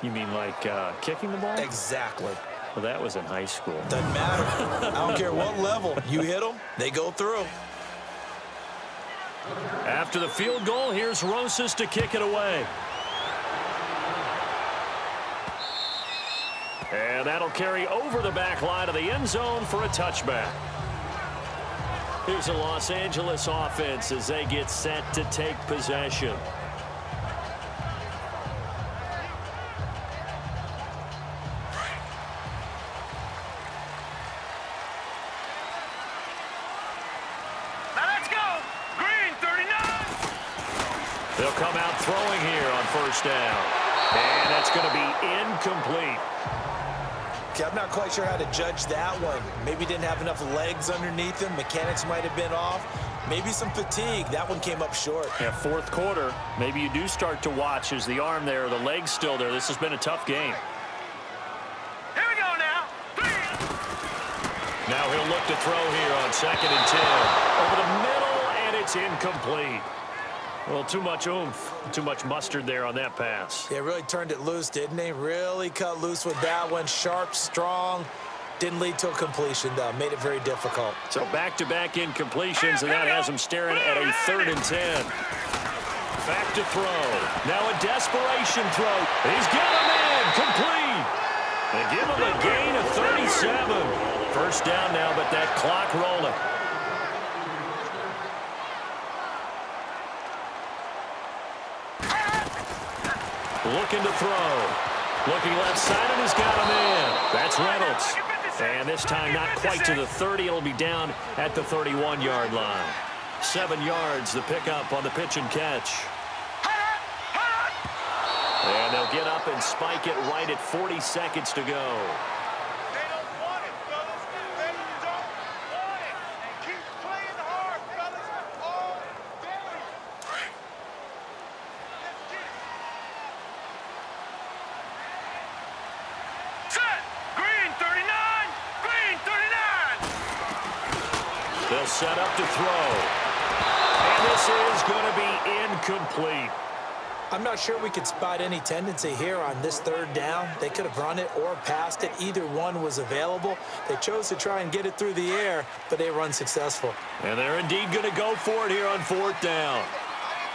You mean like kicking the ball? Exactly. Well, that was in high school. Doesn't matter. I don't care what level. You hit them, they go through. After the field goal, here's Rosas to kick it away. And that'll carry over the back line of the end zone for a touchback. Here's the Los Angeles offense as they get set to take possession. Now let's go. Green 39. They'll come out throwing here on 1st down. And that's going to be incomplete. Okay, I'm not quite sure how to judge that one. Maybe didn't have enough legs underneath him. Mechanics might have been off. Maybe some fatigue. That one came up short. Yeah, 4th quarter, maybe you do start to watch as the arm there, the leg's still there. This has been a tough game. Here we go now. Now he'll look to throw here on 2nd and 10. Over the middle, and it's incomplete. Well, too much oomph, too much mustard there on that pass. They really turned it loose, didn't they? Really cut loose with that one. Sharp, strong. Didn't lead to a completion, though. Made it very difficult. So back-to-back incompletions, and that has him staring at a 3rd and 10. Back to throw. Now a desperation throw. He's got him in. Complete. They give him a gain of 37. 1st down now, but that clock rolling. Looking to throw. Looking left side, and he's got him in. That's Reynolds. And this time not quite to the 30. It'll be down at the 31-yard line. 7 yards, the pickup on the pitch and catch. And they'll get up and spike it right at 40 seconds to go. They'll set up to throw. And this is going to be incomplete. I'm not sure we could spot any tendency here on this 3rd down. They could have run it or passed it. Either one was available. They chose to try and get it through the air, but they were unsuccessful. And they're indeed going to go for it here on 4th down.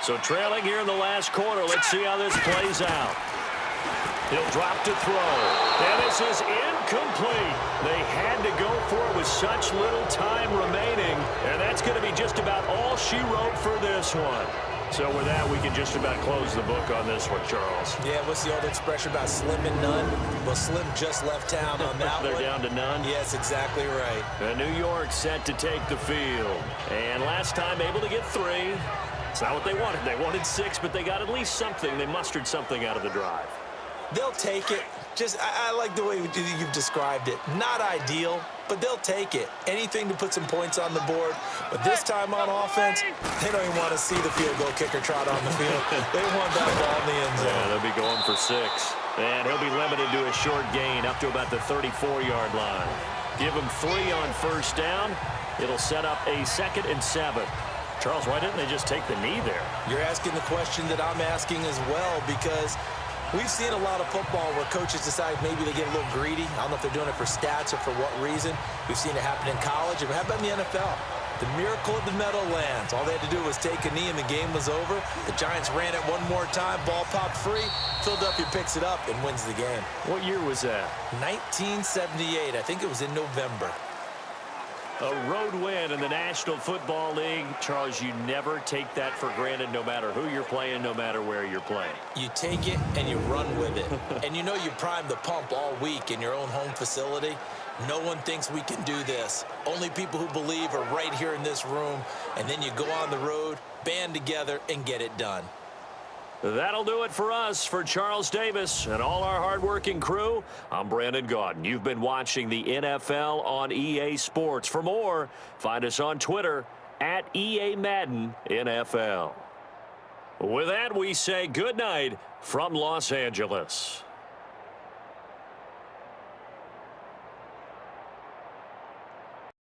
So trailing here in the last quarter. Let's see how this plays out. He'll drop to throw. And this is incomplete. They had to go for it with such little time remaining. And that's going to be just about all she wrote for this one. So with that, we can just about close the book on this one, Charles. Yeah, what's the old expression about slim and none? Well, Slim just left town on that They're one. down to none? Yes, exactly right. New York set to take the field. And last time able to get 3. It's not what they wanted. They wanted 6, but they got at least something. They mustered something out of the drive. They'll take it. I like the way you've described it. Not ideal, but they'll take it. Anything to put some points on the board. But this time on offense, they don't even want to see the field goal kicker trot on the field. They want that ball in the end zone. Yeah, they'll be going for 6. And he'll be limited to a short gain up to about the 34-yard line. Give him 3 on first down. It'll set up a 2nd and 7. Charles, why didn't they just take the knee there? You're asking the question that I'm asking as well, because we've seen a lot of football where coaches decide maybe they get a little greedy. I don't know if they're doing it for stats or for what reason. We've seen it happen in college. And how about in the NFL? The miracle of the Meadowlands. All they had to do was take a knee and the game was over. The Giants ran it one more time. Ball popped free. Philadelphia picks it up and wins the game. What year was that? 1978. I think it was in November. A road win in the National Football League. Charles, you never take that for granted no matter who you're playing, no matter where you're playing. You take it and you run with it. And you know you primed the pump all week in your own home facility. No one thinks we can do this. Only people who believe are right here in this room. And then you go on the road, band together, and get it done. That'll do it for us. For Charles Davis and all our hardworking crew, I'm Brandon Gaudin. You've been watching the NFL on EA Sports. For more, find us on Twitter at EA Madden NFL. With that, we say good night from Los Angeles.